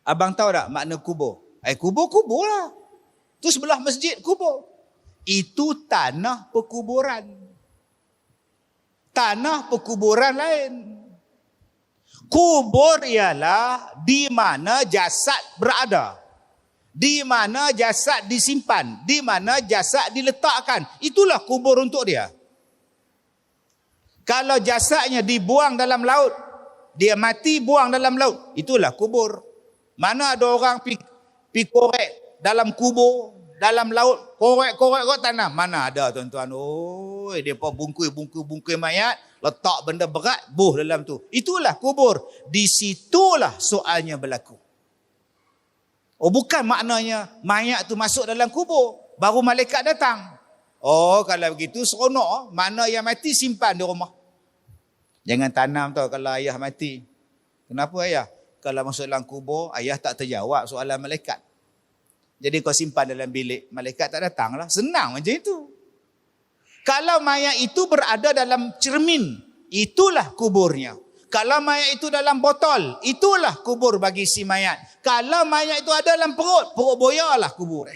Abang tahu tak makna kubur? Kubur lah. Tu sebelah masjid kubur. Itu tanah perkuburan. Tanah perkuburan lain. Kubur ialah di mana jasad berada. Di mana jasad disimpan. Di mana jasad diletakkan. Itulah kubur untuk dia. Kalau jasadnya dibuang dalam laut, dia mati buang dalam laut, itulah kubur. Mana ada orang pi korek dalam kubur, dalam laut, korek tanam. Mana ada tuan-tuan. Dia pun bungkus mayat, letak benda berat, buh dalam tu. Itulah kubur. Di situlah soalnya berlaku. Bukan maknanya mayat tu masuk dalam kubur, baru malaikat datang. Kalau begitu seronok. Mana yang mati simpan di rumah. Jangan tanam tau kalau ayah mati. Kenapa ayah? Kalau masuk dalam kubur, ayah tak terjawab soalan malaikat. Jadi kau simpan dalam bilik, malaikat tak datang lah. Senang macam itu. Kalau mayat itu berada dalam cermin, itulah kuburnya. Kalau mayat itu dalam botol, itulah kubur bagi si mayat. Kalau mayat itu ada dalam perut buaya lah kubur.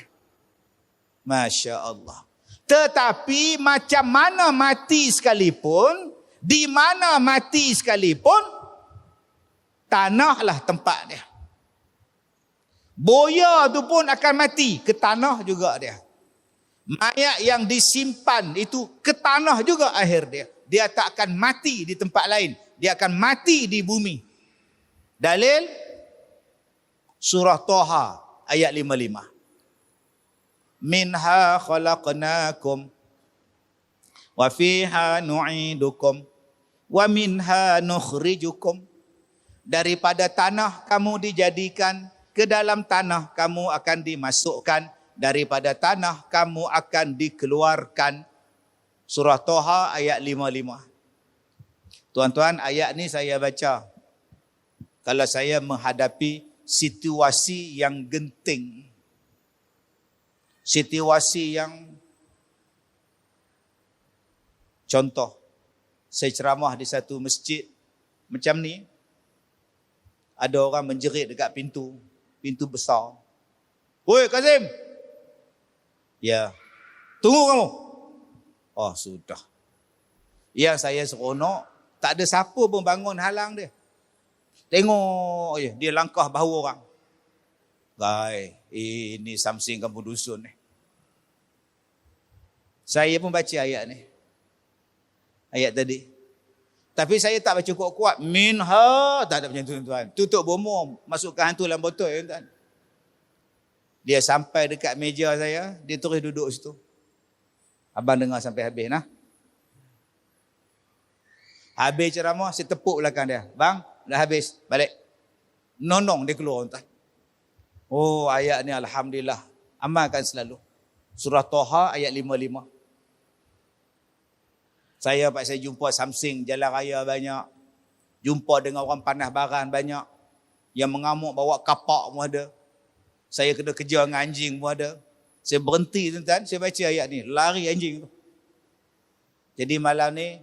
Masya Allah. Tetapi macam mana mati sekalipun, di mana mati sekalipun, tanahlah tempat dia. Buaya tu pun akan mati, ke tanah juga dia. Mayat yang disimpan itu ke tanah juga akhir dia. Dia tak akan mati di tempat lain. Dia akan mati di bumi. Dalil surah Toha ayat 55. Minha khalaqnakum wa fiha nu'idukum wa minha nukhrijukum. Daripada tanah kamu dijadikan, ke dalam tanah kamu akan dimasukkan, daripada tanah kamu akan dikeluarkan. Surah Toha ayat 55. Tuan-tuan, ayat ni saya baca kalau saya menghadapi situasi yang genting. Situasi yang, contoh, saya ceramah di satu masjid macam ni, ada orang menjerit dekat pintu besar. Woi Kazim. Ya. Tunggu kamu. Oh sudah. Yang saya seronok, tak ada siapa pun bangun halang dia. Tengok je, dia langkah bahu orang. Guys, ini Samsing kampung dusun ni. Saya pun baca ayat ni. Ayat tadi. Tapi saya tak baca kuat-kuat. Minha. Tak ada macam tu tuan. Tutup bomom. Masukkan hantu dalam botol tuan. Dia sampai dekat meja saya. Dia terus duduk situ. Abang dengar sampai habis nah. Habis ceramah, saya tepuk belakang dia. Bang, dah habis. Balik. Nonong dia keluar tuan. Oh, ayat ni alhamdulillah. Amalkan selalu. Surah Toha ayat 55. Saya jumpa Samsing jalan raya banyak. Jumpa dengan orang panas baran banyak. Yang mengamuk bawa kapak pun ada. Saya kena kejar dengan anjing pun ada. Saya berhenti tuan-tuan, saya baca ayat ni. Lari anjing tu. Jadi malam ni,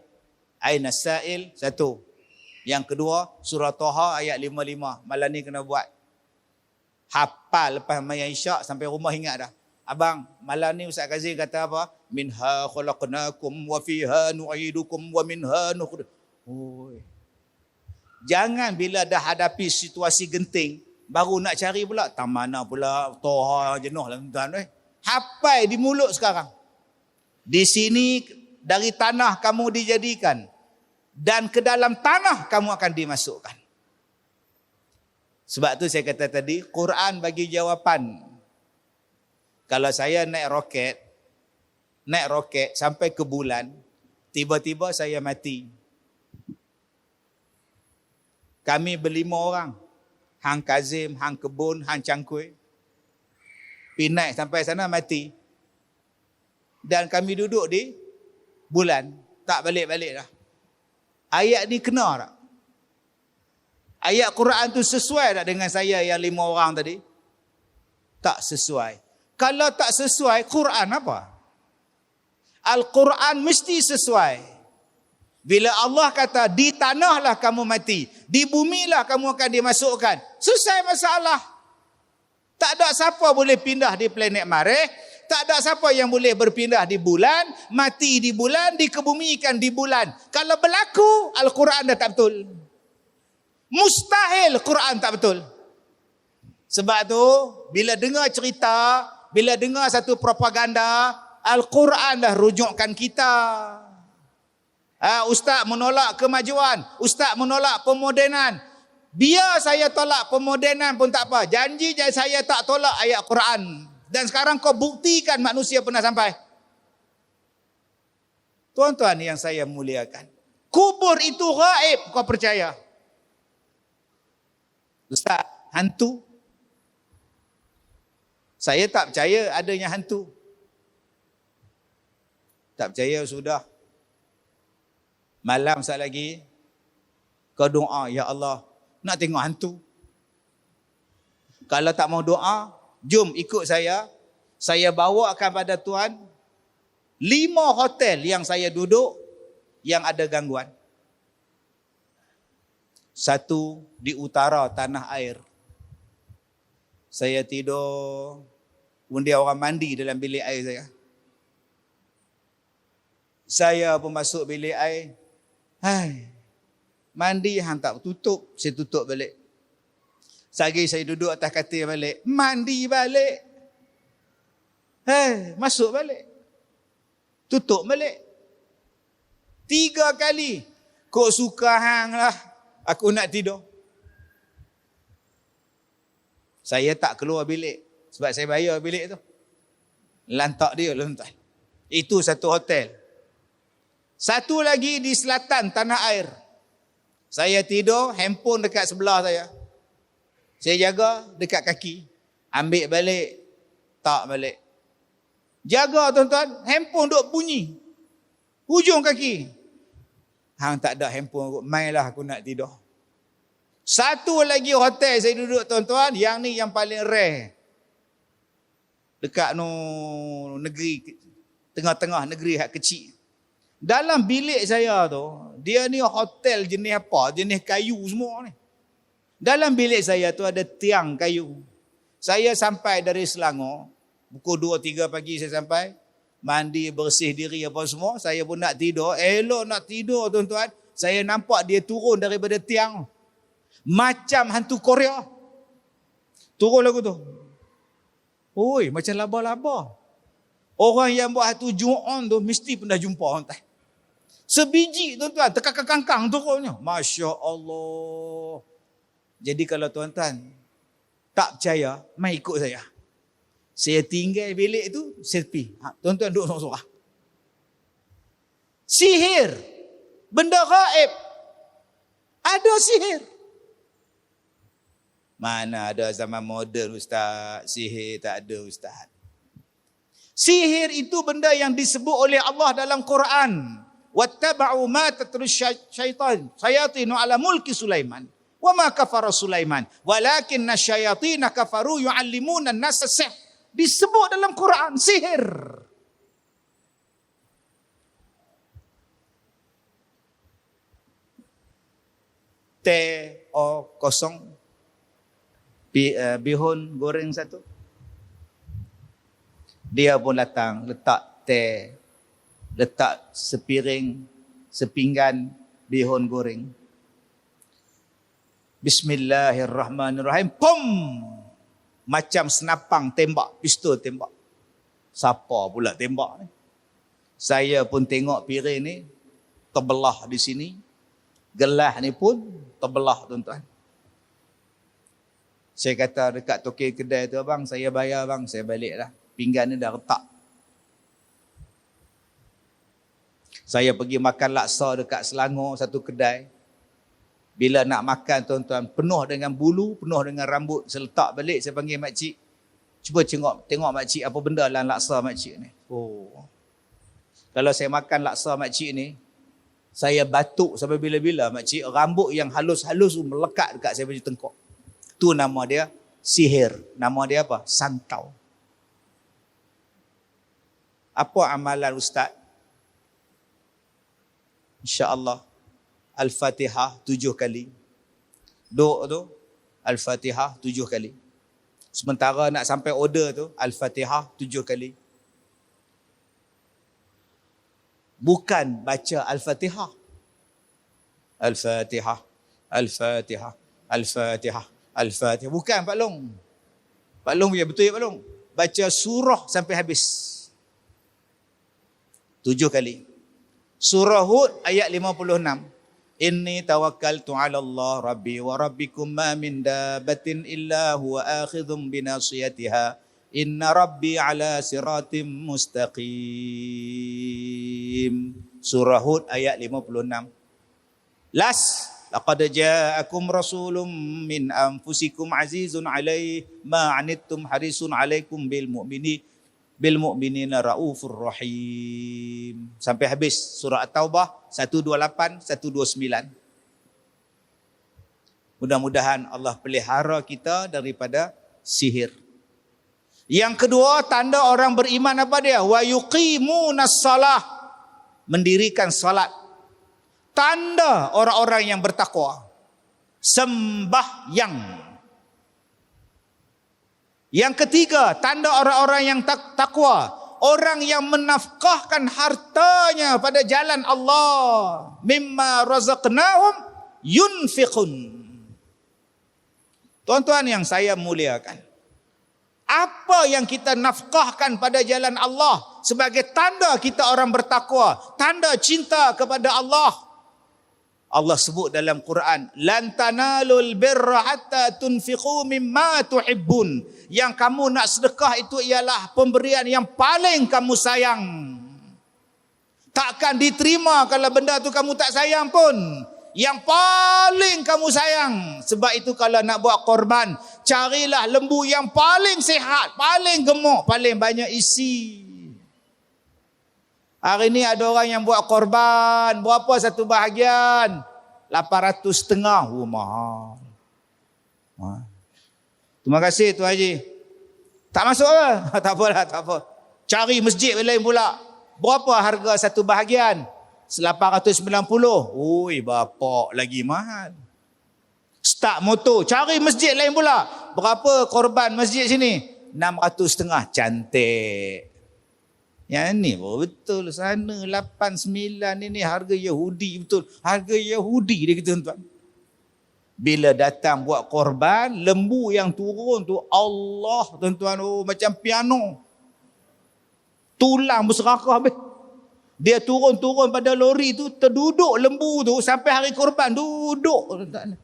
Aina Sa'il, satu. Yang kedua, surah Toha ayat 55. Malam ni kena buat. Hafal lepas main isyak sampai rumah ingat dah. Abang, malam ni Ustaz Kazim kata apa? Minha khalaqnakum wa fiha nu'idukum wa minha nukhrijukum. Jangan bila dah hadapi situasi genting, baru nak cari pula. Tak mana pula, Toha jenuh lah tuan-tuan. Hafal di mulut sekarang. Di sini, dari tanah kamu dijadikan. Dan ke dalam tanah kamu akan dimasukkan. Sebab tu saya kata tadi, Quran bagi jawapan. Kalau saya naik roket sampai ke bulan, tiba-tiba saya mati. Kami berlima orang. Hang Kazim, Hang Kebun, Hang Cangkui. Pergi naik sampai sana mati. Dan kami duduk di bulan. Tak balik-balik dah. Ayat ni kena tak? Ayat Quran tu sesuai tak dengan saya yang 5 orang tadi? Tak sesuai. Kalau tak sesuai, Quran apa? Al-Quran mesti sesuai. Bila Allah kata, di tanahlah kamu mati, di bumilah kamu akan dimasukkan. Selesai masalah. Tak ada siapa boleh pindah di planet Marikh. Tak ada siapa yang boleh berpindah di bulan, mati di bulan, dikebumikan di bulan. Kalau berlaku, Al-Quran dah tak betul. Mustahil Quran tak betul. Sebab tu, bila dengar cerita, bila dengar satu propaganda, Al-Quran dah rujukkan kita. Ustaz menolak kemajuan, Ustaz menolak pemodenan. Biar saya tolak pemodenan pun tak apa. Janji saya tak tolak ayat Quran. Dan sekarang kau buktikan manusia pernah sampai. Tuan-tuan yang saya muliakan. Kubur itu gaib, kau percaya? Ustaz, hantu? Saya tak percaya adanya hantu. Tak percaya sudah. Malam sekali lagi, kau doa, ya Allah, nak tengok hantu. Kalau tak mau doa, jom ikut saya. Saya bawakan pada Tuan 5 hotel yang saya duduk yang ada gangguan. Satu di utara tanah air. Saya tidur, kemudian orang mandi dalam bilik air saya. Saya pun masuk bilik air. Mandi hang tak tutup, saya tutup balik. Sehari saya duduk atas katil balik, mandi balik. Masuk balik. Tutup balik. 3 kali. Kok suka hang lah, aku nak tidur. Saya tak keluar bilik. Sebab saya bayar bilik tu. Lantak dia tuan-tuan. Itu satu hotel. Satu lagi di selatan tanah air. Saya tidur, handphone dekat sebelah saya. Saya jaga dekat kaki. Ambil balik, tak balik. Jaga tuan-tuan, handphone duk bunyi. Hujung kaki. Hang tak ada handphone, mainlah aku nak tidur. Satu lagi hotel saya duduk tuan-tuan, yang ni yang paling rare. Dekat negeri, tengah-tengah negeri hak kecil. Dalam bilik saya tu, dia ni hotel jenis apa? Jenis kayu semua ni. Dalam bilik saya tu ada tiang kayu. Saya sampai dari Selangor, pukul 2-3 pagi saya sampai. Mandi, bersih diri apa semua. Saya pun nak tidur. Elok nak tidur tuan-tuan. Saya nampak dia turun daripada tiang. Macam hantu Korea. Turun lagu tu. Oi, macam laba-laba. Orang yang buat hantu Ju-on tu mesti pernah jumpa orang tak. Sebiji tuan-tuan, terkangkang-kangkang turunnya. Masya Allah. Jadi kalau tuan-tuan tak percaya, mai ikut saya. Saya tinggal bilik tu, saya tepi. Tuan-tuan duduk sorang-sorang. Sihir. Benda gaib. Ada sihir. Mana ada zaman moden ustaz, sihir tak ada ustaz. Sihir itu benda yang disebut oleh Allah dalam Quran. Wattaba'u ma tatrus syaitan sayatinu ala mulki Sulaiman. Wa ma kafara Sulaiman walakinna syayatina kafaru yu'allimuna an-nasa sihr. Disebut dalam Quran sihir. Teh kosong. Bihun goreng satu. Dia pun datang letak teh, letak sepinggan bihun goreng. Bismillahirrahmanirrahim. Pum! Macam senapang tembak, pistol tembak. Siapa pula tembak ni? Saya pun tengok piring ni terbelah di sini. Gelas ni pun terbelah tuan-tuan. Saya kata dekat toke kedai tu, abang saya bayar bang, saya balik dah. Pinggan ni dah retak. Saya pergi makan laksa dekat Selangor satu kedai. Bila nak makan tuan-tuan, penuh dengan bulu, penuh dengan rambut. Saya letak balik, saya panggil makcik. Cuba tengok makcik apa benda dalam laksa makcik ni. Oh. Kalau saya makan laksa makcik ni, saya batuk sampai bila-bila makcik. Rambut yang halus-halus tu melekat dekat saya punya tengkok. Tu nama dia sihir. Nama dia apa? Santau. Apa amalan ustaz? InsyaAllah. Al-Fatihah 7 kali. Doa tu, Al-Fatihah 7 kali. Sementara nak sampai order tu, Al-Fatihah 7 kali. Bukan baca Al-Fatihah. Al-Fatihah, Al-Fatihah, Al-Fatihah, Al-Fatihah. Bukan Pak Long. Pak Long punya betul ya Pak Long. Baca surah sampai habis. 7 kali. Surah Hud ayat 56. Inni tawakkaltu ala Allah Rabbi wa Rabbikum ma min dabatin illa huwa akhidhum binasiyatiha. Inna Rabbi ala siratim mustaqim. Surah Hud ayat 56. Last. Laqad ja'akum rasulun min anfusikum azizun alaihi ma anittum harisun alaikum bil mu'minina raufur rahim. Sampai habis surah At-Taubah 128 129. Mudah-mudahan Allah pelihara kita daripada sihir. Yang kedua, tanda orang beriman apa dia? Wa yuqimunas salah. Mendirikan salat. Tanda orang-orang yang bertakwa. Sembahyang. Yang ketiga, tanda orang-orang yang takwa. Orang yang menafkahkan hartanya pada jalan Allah. Mimma razaqnahum yunfiqun. Tuan-tuan yang saya muliakan. Apa yang kita nafkahkan pada jalan Allah sebagai tanda kita orang bertakwa. Tanda cinta kepada Allah. Allah sebut dalam Quran, lan tanalul birra hatta tunfiqu mimma tuhibbun. Yang kamu nak sedekah itu ialah pemberian yang paling kamu sayang. Takkan diterima kalau benda tu kamu tak sayang pun. Yang paling kamu sayang. Sebab itu kalau nak buat korban, carilah lembu yang paling sihat, paling gemuk, paling banyak isi. Hari ni ada orang yang buat korban. Berapa satu bahagian? 800 setengah. Oh, mahal. Terima kasih Tuan Haji. Tak masuk ke? Tak apalah, tak apa. Cari masjid lain pula. Berapa harga satu bahagian? 890. Oi, bapak lagi mahal. Start motor. Cari masjid lain pula. Berapa korban masjid sini? 600 setengah. Cantik. Yang ni betul sana 8-9 ini harga Yahudi betul. Harga Yahudi dia kata tuan-tuan. Bila datang buat korban, lembu yang turun tu Allah tuan-tuan, oh macam piano. Tulang berserakah habis. Dia turun-turun pada lori tu, terduduk lembu tu sampai hari korban, duduk tuan-tuan.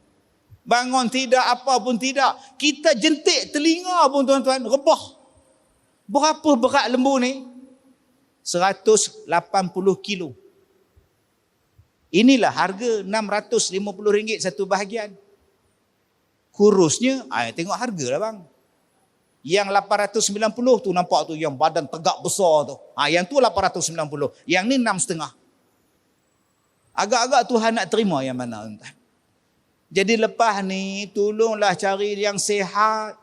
Bangun tidak, apa pun tidak. Kita jentik telinga pun tuan-tuan, rebah. Berapa berat lembu ni? 180 kilo. Inilah harga RM650 satu bahagian. Kurusnya, tengok harga lah bang. Yang 890 tu nampak tu, yang badan tegak besar tu. Yang tu 890. Yang ni 6,5. Agak-agak Tuhan nak terima yang mana tuan. Jadi lepas ni, tolonglah cari yang sihat.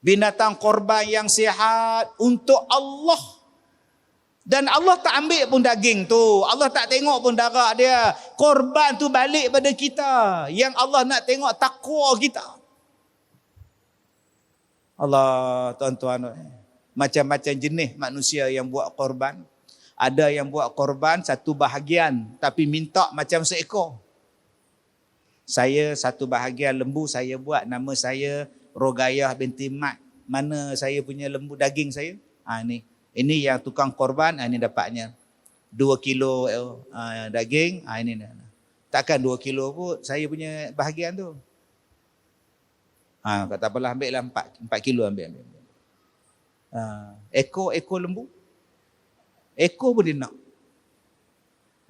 Binatang korban yang sihat untuk Allah. Dan Allah tak ambil pun daging tu. Allah tak tengok pun darah dia. Korban tu balik pada kita. Yang Allah nak tengok takwa kita. Allah, tuan-tuan. Macam-macam jenis manusia yang buat korban. Ada yang buat korban satu bahagian. Tapi minta macam seekor. Saya satu bahagian lembu saya buat. Nama saya Rogayah binti Mat. Mana saya punya lembu daging saya? Ni. Ini yang tukang korban, ini dapatnya 2 kilo daging, ini. Takkan 2 kilo pun saya punya bahagian tu. Kata apalah, ambil lah 4 kilo ambil. Ekor lembu. Ekor pun dia nak.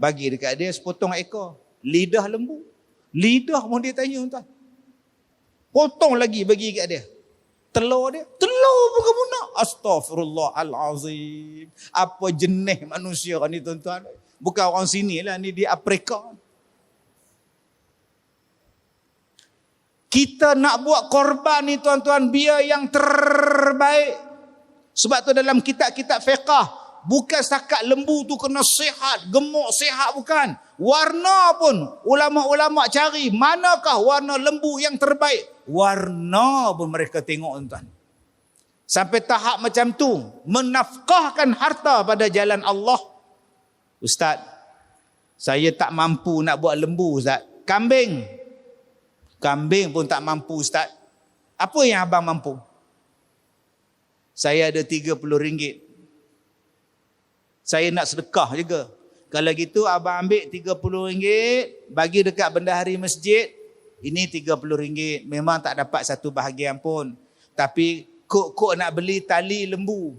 Bagi dekat dia sepotong ekor. Lidah lembu. Lidah pun dia tanya tuan. Potong lagi bagi dekat dia. Telur dia. Telur pun kamu nak. Astaghfirullahalazim. Apa jenis manusia ni tuan-tuan. Bukan orang sini lah. Ni di Afrika. Kita nak buat korban ni tuan-tuan. Biar yang terbaik. Sebab tu dalam kitab-kitab fiqah. Bukan setakat lembu tu kena sihat. Gemuk sihat bukan. Warna pun. Ulama-ulama cari. Manakah warna lembu yang terbaik. Warna pun mereka tengok tuan. Sampai tahap macam tu. Menafkahkan harta pada jalan Allah. Ustaz, saya tak mampu nak buat lembu Ustaz. Kambing. Kambing pun tak mampu Ustaz. Apa yang abang mampu? Saya ada RM30. Saya nak sedekah juga. Kalau gitu abang ambil RM30. Bagi dekat bendahari masjid. Ini RM30. Memang tak dapat satu bahagian pun. Tapi kok nak beli tali lembu.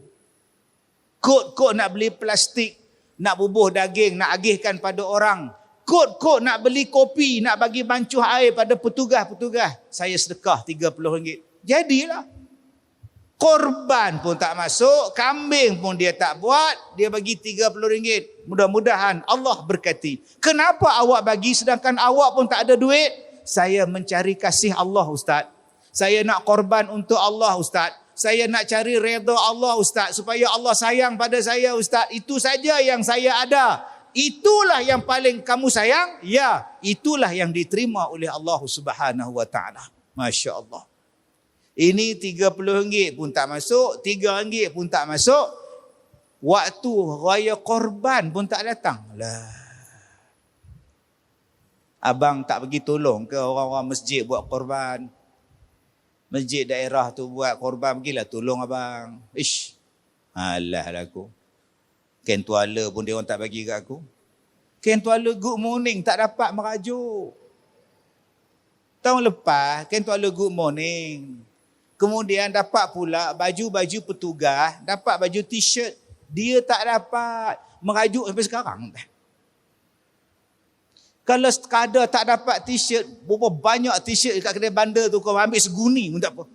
Kok nak beli plastik. Nak bubuh daging. Nak agihkan pada orang. Kok nak beli kopi. Nak bagi bancuh air pada petugas-petugas. Saya sedekah RM30. Jadilah. Korban pun tak masuk. Kambing pun dia tak buat. Dia bagi RM30. Mudah-mudahan Allah berkati. Kenapa awak bagi sedangkan awak pun tak ada duit? Saya mencari kasih Allah Ustaz. Saya nak korban untuk Allah Ustaz. Saya nak cari redha Allah Ustaz. Supaya Allah sayang pada saya Ustaz. Itu saja yang saya ada. Itulah yang paling kamu sayang? Ya. Itulah yang diterima oleh Allah Subhanahu Wa Taala. Masya Allah. Ini RM30 pun tak masuk. RM3 pun tak masuk. Waktu raya korban pun tak datang. Lah. Abang tak pergi tolong ke orang-orang masjid buat korban? Masjid daerah tu buat korban, pergilah tolong abang. Alah aku. Kain tuala pun dia orang tak bagi kat aku. Kain tuala good morning tak dapat merajuk. Tahun lepas, kain tuala good morning. Kemudian dapat pula baju-baju petugas, dapat baju t-shirt. Dia tak dapat merajuk sampai sekarang. Kalau sekadar tak dapat t-shirt, berapa banyak t-shirt dekat kedai bandar tu kau ambil seguni pun tak apa.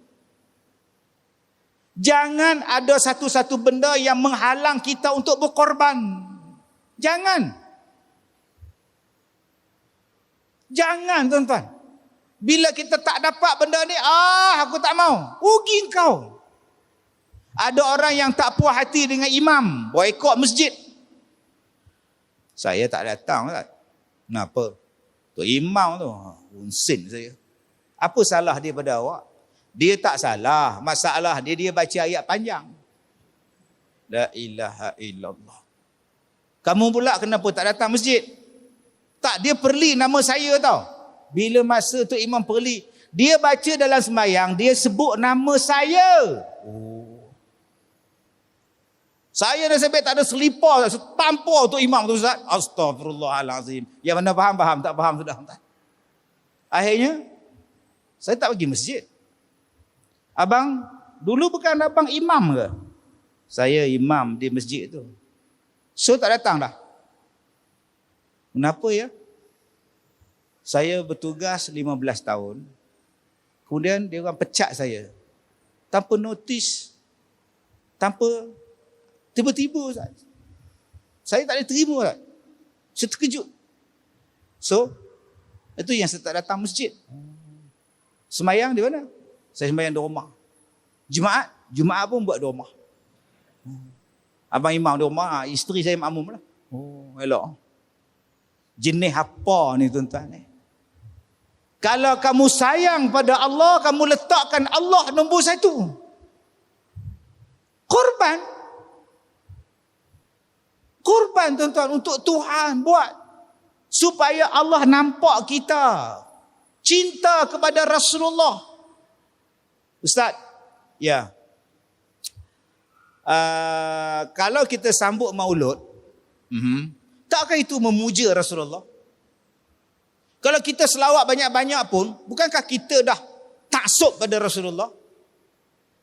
Jangan ada satu-satu benda yang menghalang kita untuk berkorban. Jangan. Jangan tuan-tuan. Bila kita tak dapat benda ni, aku tak mau. Rugi kau. Ada orang yang tak puas hati dengan imam, boikot masjid. Saya tak datang tak. Kenapa? Tu imam tu, unsin saya. Apa salah dia pada awak? Dia tak salah. Masalah dia baca ayat panjang. La ilaha illallah. Kamu pula kenapa tak datang masjid? Tak, dia perli nama saya tau. Bila masa tu imam perli, dia baca dalam sembahyang, dia sebut nama saya. Saya dah sampai tak ada selipar, tampar tu imam tu Ustaz. Astaghfirullahalazim. Yang mana faham, tak faham sudah. Akhirnya, saya tak pergi masjid. Abang, dulu bukan abang imam ke? Saya imam di masjid tu. So tak datang dah. Kenapa ya? Saya bertugas 15 tahun. Kemudian dia orang pecat saya. Tanpa notis. Tanpa tiba-tiba Ustaz. Saya tak boleh terima Ustaz. Saya terkejut. So, itu yang saya tak datang masjid. Semayang di mana? Saya sembahyang di rumah. Jumaat pun buat di rumah. Abang imam di rumah, isteri saya makmum lah. Elok. Jenis apa ni tuan-tuan ni? Kalau kamu sayang pada Allah, kamu letakkan Allah nombor 1. Korban tuan-tuan untuk Tuhan buat. Supaya Allah nampak kita. Cinta kepada Rasulullah. Ustaz, ya. Kalau kita sambut maulud, takkah itu memuja Rasulullah? Kalau kita selawat banyak-banyak pun, bukankah kita dah taksub pada Rasulullah?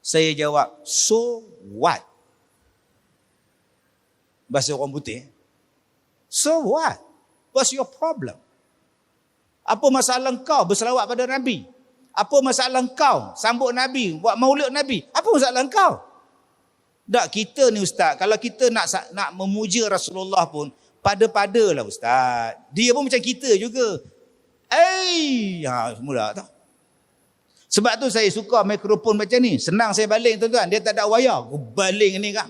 Saya jawab, so what? Bahasa orang putih. So what? What's your problem? Apa masalah kau berselawat pada Nabi? Apa masalah kau sambut Nabi, buat maulud Nabi? Apa masalah kau? Tak, kita ni Ustaz, kalau kita nak memuja Rasulullah pun, pada-padalah Ustaz. Dia pun macam kita juga. Mula tak? Sebab tu saya suka mikrofon macam ni. Senang saya baling tuan-tuan. Dia tak ada wayar. Baling ni kan.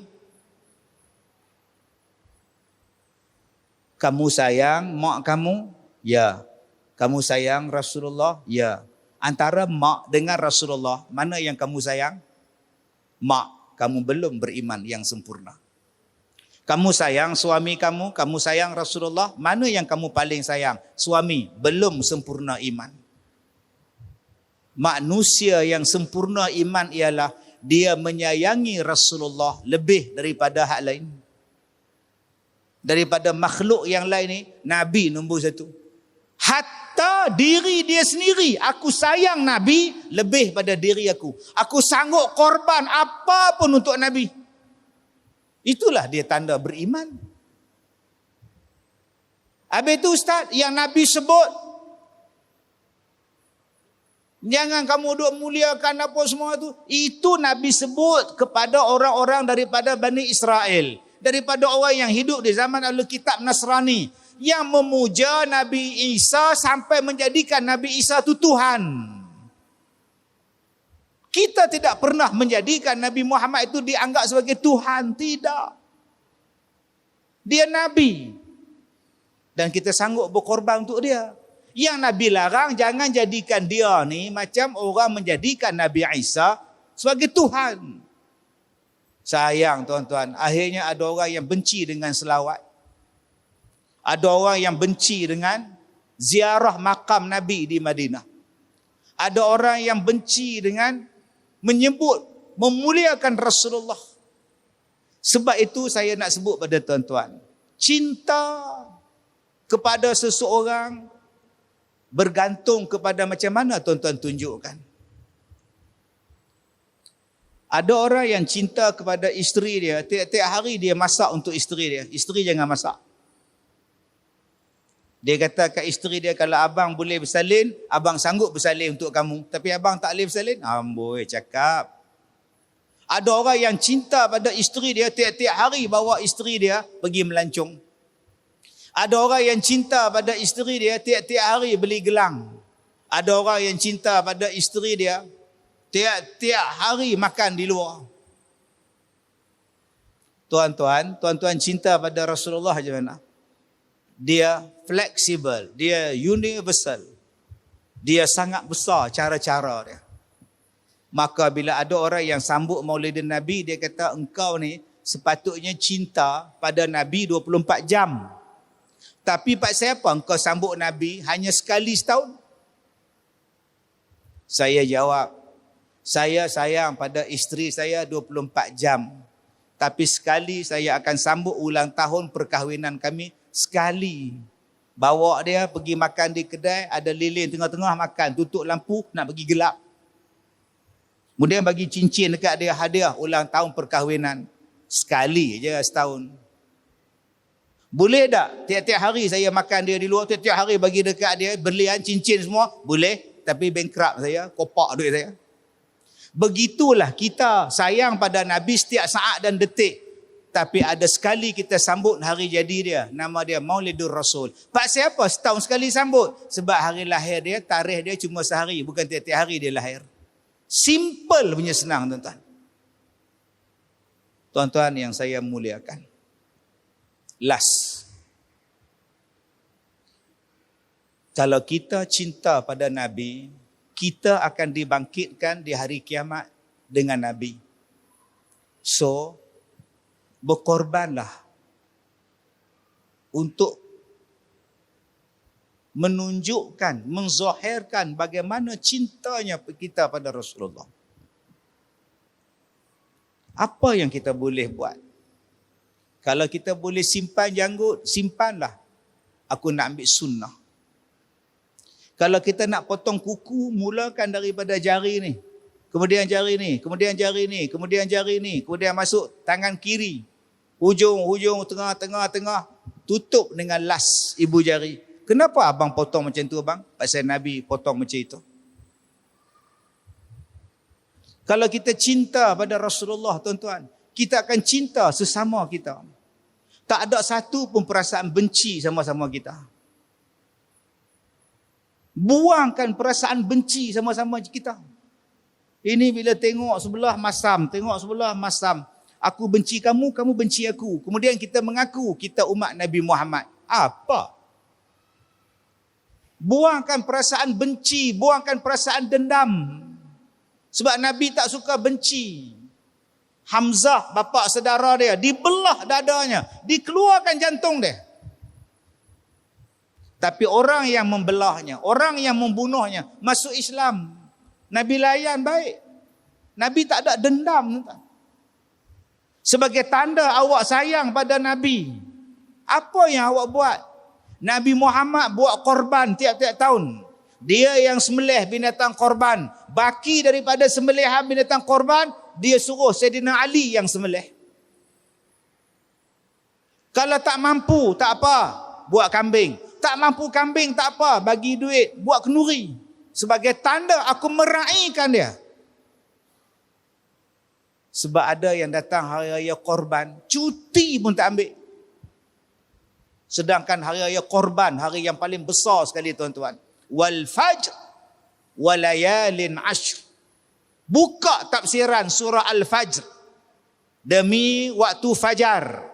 Kamu sayang mak kamu? Ya. Kamu sayang Rasulullah? Ya. Antara mak dengan Rasulullah, mana yang kamu sayang? Mak. Kamu belum beriman yang sempurna. Kamu sayang suami kamu, kamu sayang Rasulullah, mana yang kamu paling sayang? Suami, belum sempurna iman. Manusia yang sempurna iman ialah dia menyayangi Rasulullah lebih daripada hak lain. Daripada makhluk yang lain ni, Nabi nombor 1. Hatta diri dia sendiri, aku sayang Nabi lebih pada diri aku. Aku sanggup korban apa pun untuk Nabi. Itulah dia tanda beriman. Habis itu Ustaz, yang Nabi sebut, jangan kamu duk muliakan apa semua tu. Itu Nabi sebut kepada orang-orang daripada Bani Israel. Daripada orang yang hidup di zaman Ahlul Kitab Nasrani. Yang memuja Nabi Isa sampai menjadikan Nabi Isa itu Tuhan. Kita tidak pernah menjadikan Nabi Muhammad itu dianggap sebagai Tuhan. Tidak. Dia Nabi. Dan kita sanggup berkorban untuk dia. Yang Nabi larang, jangan jadikan dia ni macam orang menjadikan Nabi Isa sebagai Tuhan. Sayang tuan-tuan, akhirnya ada orang yang benci dengan selawat. Ada orang yang benci dengan ziarah makam Nabi di Madinah. Ada orang yang benci dengan menyebut, memuliakan Rasulullah. Sebab itu saya nak sebut pada tuan-tuan, cinta kepada seseorang bergantung kepada macam mana tuan-tuan tunjukkan. Ada orang yang cinta kepada isteri dia, tiap-tiap hari dia masak untuk isteri dia. Isteri jangan masak. Dia kata kat isteri dia, kalau abang boleh bersalin, abang sanggup bersalin untuk kamu. Tapi abang tak boleh bersalin, amboi cakap. Ada orang yang cinta pada isteri dia, tiap-tiap hari bawa isteri dia pergi melancong. Ada orang yang cinta pada isteri dia, tiap-tiap hari beli gelang. Ada orang yang cinta pada isteri dia, tiap-tiap hari makan di luar. Tuan-tuan cinta pada Rasulullah macam mana? Dia fleksibel, dia universal. Dia sangat besar cara-cara dia. Maka bila ada orang yang sambut Maulidin Nabi, dia kata engkau ni sepatutnya cinta pada Nabi 24 jam. Tapi pasal apa engkau sambut Nabi hanya sekali setahun? Saya jawab, saya sayang pada isteri saya 24 jam. Tapi sekali saya akan sambut ulang tahun perkahwinan kami sekali. Bawa dia pergi makan di kedai, ada lilin tengah-tengah makan, tutup lampu nak pergi gelap. Kemudian bagi cincin dekat dia, hadiah ulang tahun perkahwinan. Sekali je setahun. Boleh tak tiap-tiap hari saya makan dia di luar, tiap-tiap hari bagi dekat dia, berlian, cincin semua? Boleh, tapi bankrupt saya, kopak duit saya. Begitulah kita sayang pada Nabi setiap saat dan detik. Tapi ada sekali kita sambut hari jadi dia. Nama dia Maulidur Rasul. Pasal apa setahun sekali sambut? Sebab hari lahir dia, tarikh dia cuma sehari. Bukan tiap-tiap hari dia lahir. Simple punya senang tuan-tuan. Tuan-tuan yang saya muliakan. Last. Kalau kita cinta pada Nabi, kita akan dibangkitkan di hari kiamat dengan Nabi. So, berkorbanlah untuk menunjukkan, menzahirkan bagaimana cintanya kita pada Rasulullah. Apa yang kita boleh buat? Kalau kita boleh simpan janggut, simpanlah. Aku nak ambil sunnah. Kalau kita nak potong kuku, mulakan daripada jari ni. Kemudian jari ni, kemudian jari ni, kemudian jari ni, kemudian masuk tangan kiri. Hujung, tengah, tutup dengan las ibu jari. Kenapa abang potong macam tu abang? Pasal Nabi potong macam itu. Kalau kita cinta pada Rasulullah tuan-tuan, kita akan cinta sesama kita. Tak ada satu pun perasaan benci sama-sama kita. Buangkan perasaan benci sama-sama kita. Ini bila tengok sebelah masam, tengok sebelah masam. Aku benci kamu, kamu benci aku. Kemudian kita mengaku kita umat Nabi Muhammad. Apa? Buangkan perasaan benci, buangkan perasaan dendam. Sebab Nabi tak suka benci. Hamzah, bapa saudara dia, dibelah dadanya, dikeluarkan jantung dia. Tapi orang yang membelahnya, orang yang membunuhnya, masuk Islam. Nabi layan baik. Nabi tak ada dendam. Sebagai tanda awak sayang pada Nabi, apa yang awak buat? Nabi Muhammad buat korban tiap-tiap tahun. Dia yang sembelih binatang korban. Baki daripada sembelihan binatang korban, dia suruh Sayyidina Ali yang sembelih. Kalau tak mampu, tak apa, buat kambing. Tak mampu kambing, tak apa, bagi duit, buat kenduri. Sebagai tanda aku meraihkan dia. Sebab ada yang datang hari raya korban, cuti pun tak ambil. Sedangkan hari raya korban, hari yang paling besar sekali tuan-tuan. Wal fajr walayalin ashr. Buka tafsiran surah Al-Fajr. Demi waktu fajar.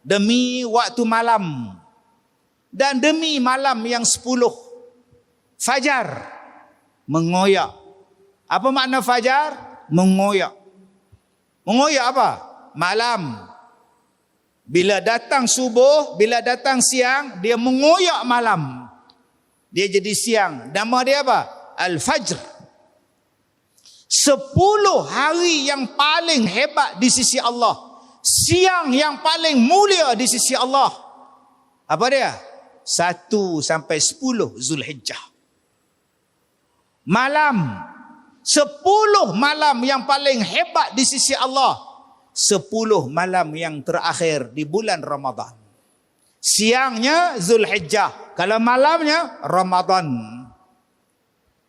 Demi waktu malam. Dan demi malam yang 10. Fajar. Mengoyak. Apa makna fajar? Mengoyak. Mengoyak apa? Malam. Bila datang subuh, bila datang siang, dia mengoyak malam. Dia jadi siang. Nama dia apa? Al-Fajr. 10 hari yang paling hebat di sisi Allah. Siang yang paling mulia di sisi Allah. Apa dia? 1 sampai 10 Zulhijjah. Malam. 10 malam yang paling hebat di sisi Allah. 10 malam yang terakhir di bulan Ramadan. Siangnya Zulhijjah. Kalau malamnya Ramadan.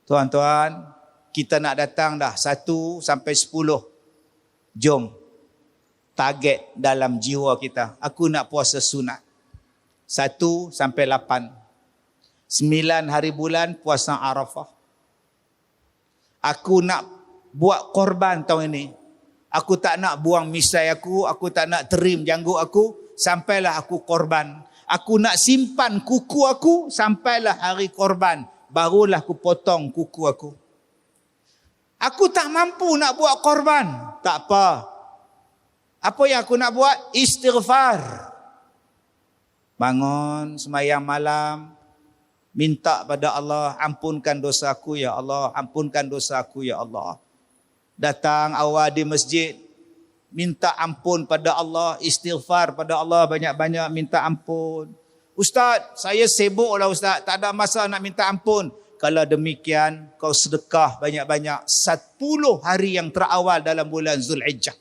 Tuan-tuan, kita nak datang dah 1 sampai 10. Jom. Target dalam jiwa kita. Aku nak puasa sunat. 1 sampai 8. 9 hari bulan puasa Arafah. Aku nak buat korban tahun ini. Aku tak nak buang misai aku tak nak terim janggut aku, sampailah aku korban. Aku nak simpan kuku aku, sampailah hari korban. Barulah aku potong kuku aku. Aku tak mampu nak buat korban. Tak apa. Apa yang aku nak buat? Istighfar. Bangun sembahyang malam, minta pada Allah, ampunkan dosaku ya Allah, ampunkan dosaku ya Allah. Datang awal di masjid, minta ampun pada Allah, istighfar pada Allah, banyak-banyak minta ampun. Ustaz, saya sibuklah Ustaz, tak ada masa nak minta ampun. Kalau demikian, kau sedekah banyak-banyak 10 hari yang terawal dalam bulan Zulhijjah.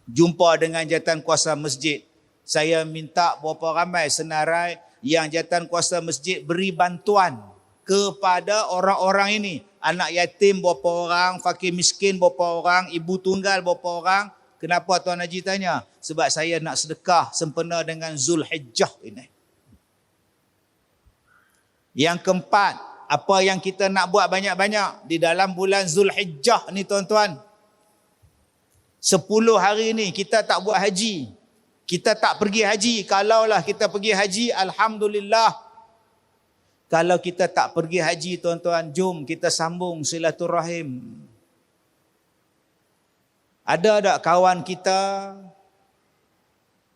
Jumpa dengan jawatan kuasa masjid. Saya minta berapa ramai senarai yang jawatan kuasa masjid beri bantuan kepada orang-orang ini. Anak yatim berapa orang, fakir miskin berapa orang, ibu tunggal berapa orang. Kenapa Tuan Haji tanya? Sebab saya nak sedekah sempena dengan Zulhijjah ini. Yang keempat, apa yang kita nak buat banyak-banyak di dalam bulan Zulhijjah ni tuan-tuan. 10 hari ni kita tak buat haji. Kita tak pergi haji. Kalaulah kita pergi haji, alhamdulillah. Kalau kita tak pergi haji tuan-tuan, jom kita sambung silaturahim. Ada tak kawan kita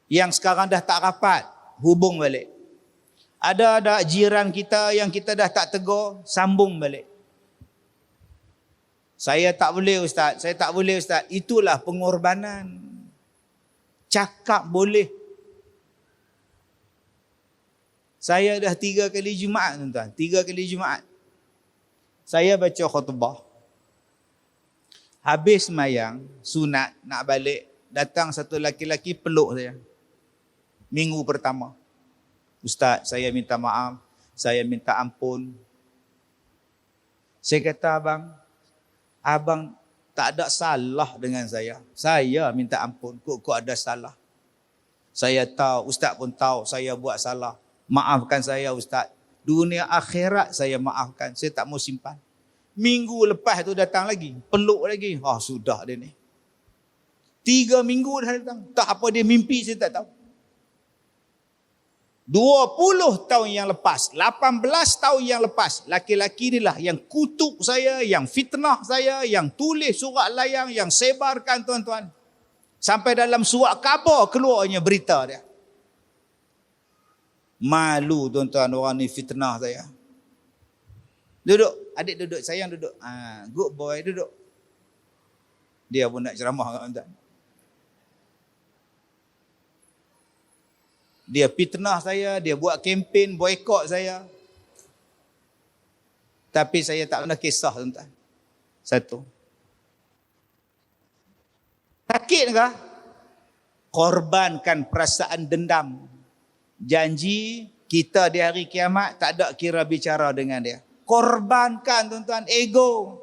yang sekarang dah tak rapat, hubung balik. Ada tak jiran kita yang kita dah tak tegur, sambung balik. Saya tak boleh Ustaz, saya tak boleh Ustaz. Itulah pengorbanan. Cakap boleh. Saya dah 3 kali Jumaat tuan-tuan, 3 kali Jumaat. Saya baca khutbah. Habis semayang, sunat, nak balik, datang satu laki-laki peluk saya. Minggu pertama. Ustaz, saya minta maaf, saya minta ampun. Saya kata, abang tak ada salah dengan saya. Saya minta ampun, kok ada salah. Saya tahu, Ustaz pun tahu saya buat salah. Maafkan saya Ustaz. Dunia akhirat saya maafkan, saya tak mau simpan. Minggu lepas tu datang lagi, peluk lagi. Sudah dia ni. 3 minggu dah datang. Tak apa dia mimpi, saya tak tahu. 20 tahun yang lepas, 18 tahun yang lepas, laki-laki inilah yang kutuk saya, yang fitnah saya, yang tulis surat layang, yang sebarkan tuan-tuan. Sampai dalam surat khabar keluarnya berita dia. Malu tuan-tuan, orang ni fitnah saya. Duduk, adik duduk, sayang duduk. Good boy, duduk. Dia pun nak ceramah tuan-tuan. Dia fitnah saya, dia buat kempen boykot saya. Tapi saya tak pernah kisah tuan-tuan. Satu. Sakit kah? Korbankan perasaan dendam. Janji kita di hari kiamat tak ada kira bicara dengan dia. Korbankan tuan-tuan, ego.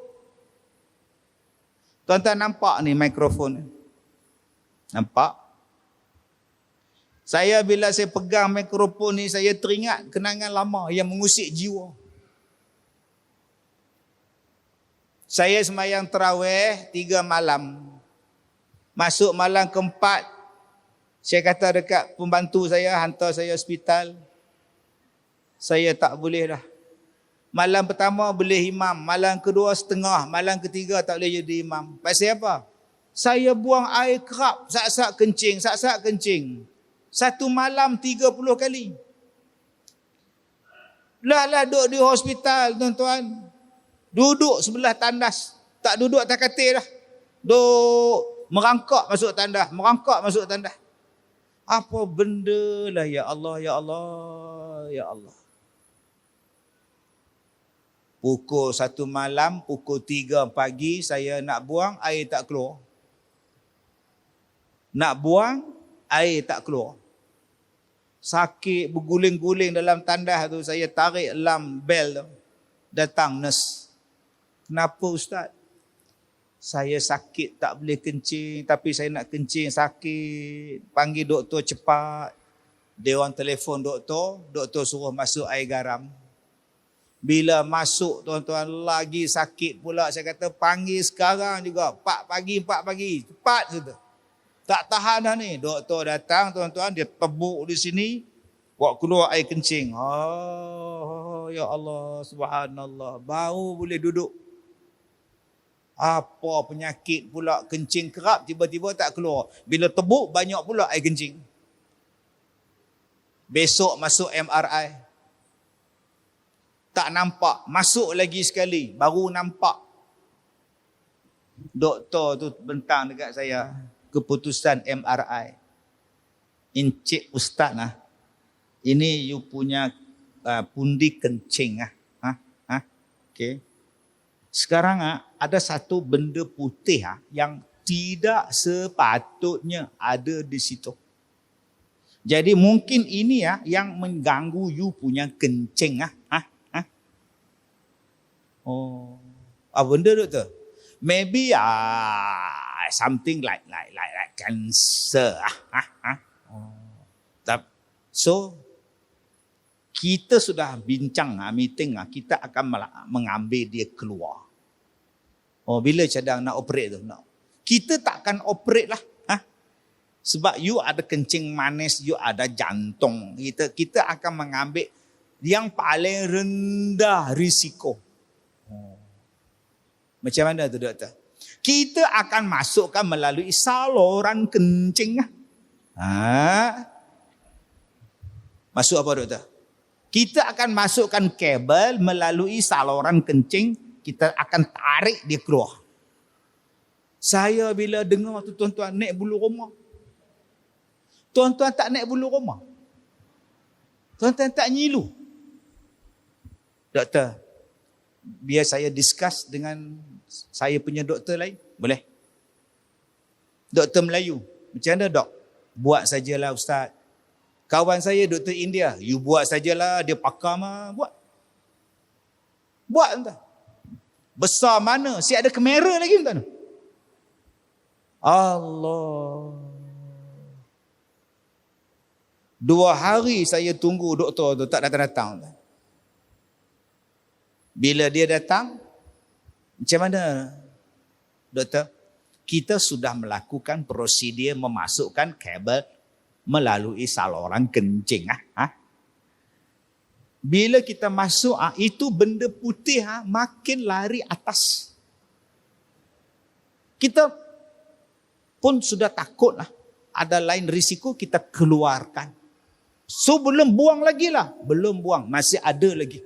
Tuan-tuan nampak ni mikrofon. Nampak? Saya bila saya pegang mikrofon ni, saya teringat kenangan lama yang mengusik jiwa. Saya sembahyang tarawih 3 malam. Masuk malam keempat, saya kata dekat pembantu saya, hantar saya hospital. Saya tak boleh dah. Malam pertama boleh imam, malam kedua setengah, malam ketiga tak boleh jadi imam. Pasal apa? Saya buang air kerap, sak-sak kencing, sak-sak kencing. 1 malam 30 kali. Lah duduk di hospital tuan-tuan. Duduk sebelah tandas. Tak duduk atas katil dah. Duduk merangkak masuk tandas. Merangkak masuk tandas. Apa benda lah ya Allah, ya Allah, ya Allah. Pukul 1 malam, pukul 3 pagi saya nak buang, air tak keluar. Nak buang, air tak keluar. Sakit berguling-guling dalam tandas tu, saya tarik lam bel tu. Datang nurse. Kenapa Ustaz? Saya sakit tak boleh kencing, tapi saya nak kencing sakit. Panggil doktor cepat. Dia orang telefon doktor suruh masuk air garam. Bila masuk tuan-tuan lagi sakit pula, saya kata panggil sekarang juga. 4 pagi. Cepat sudah. Tak tahan dah ni. Doktor datang tuan-tuan, dia tebuk di sini. Buat keluar air kencing. Ya Allah, subhanallah. Baru boleh duduk. Apa penyakit pula, kencing kerap tiba-tiba tak keluar. Bila tebuk banyak pula air kencing. Besok masuk MRI. Tak nampak. Masuk lagi sekali. Baru nampak. Doktor tu bentang dekat saya. Keputusan MRI. Encik Ustaz lah. Ini you punya pundi kencing lah. Okay. Sekarang ada satu benda putih yang tidak sepatutnya ada di situ. Jadi mungkin ini yang mengganggu you punya kencing. Oh, apa benda doktor? Maybe something like cancer. So kita sudah bincang meeting kita akan mengambil dia keluar. Oh, bila cadang nak operate tu? No. Kita takkan operate lah. Sebab you ada kencing manis, you ada jantung. Kita akan mengambil yang paling rendah risiko. Macam mana tu doktor? Kita akan masukkan melalui saluran kencing. Masuk apa doktor? Kita akan masukkan kabel melalui saluran kencing. Kita akan tarik dia keluar. Saya bila dengar tu tuan-tuan naik bulu roma. Tuan-tuan tak naik bulu roma. Tuan-tuan tak nyilu. Doktor, biar saya discuss dengan saya punya doktor lain. Boleh? Doktor Melayu. Macam mana dok? Buat sajalah Ustaz. Kawan saya doktor India. You buat sajalah. Dia pakar mah. Buat entah. Besar mana? Si ada kamera lagi entah. Allah. 2 hari saya tunggu doktor tu tak datang-datang. Bila dia datang, macam mana doktor? Kita sudah melakukan prosedur memasukkan kabel melalui saluran kencing. Bila kita masuk, itu benda putih makin lari atas. Kita pun sudah takut lah. Ada lain risiko kita keluarkan. So belum buang lagi lah. Belum buang, masih ada lagi.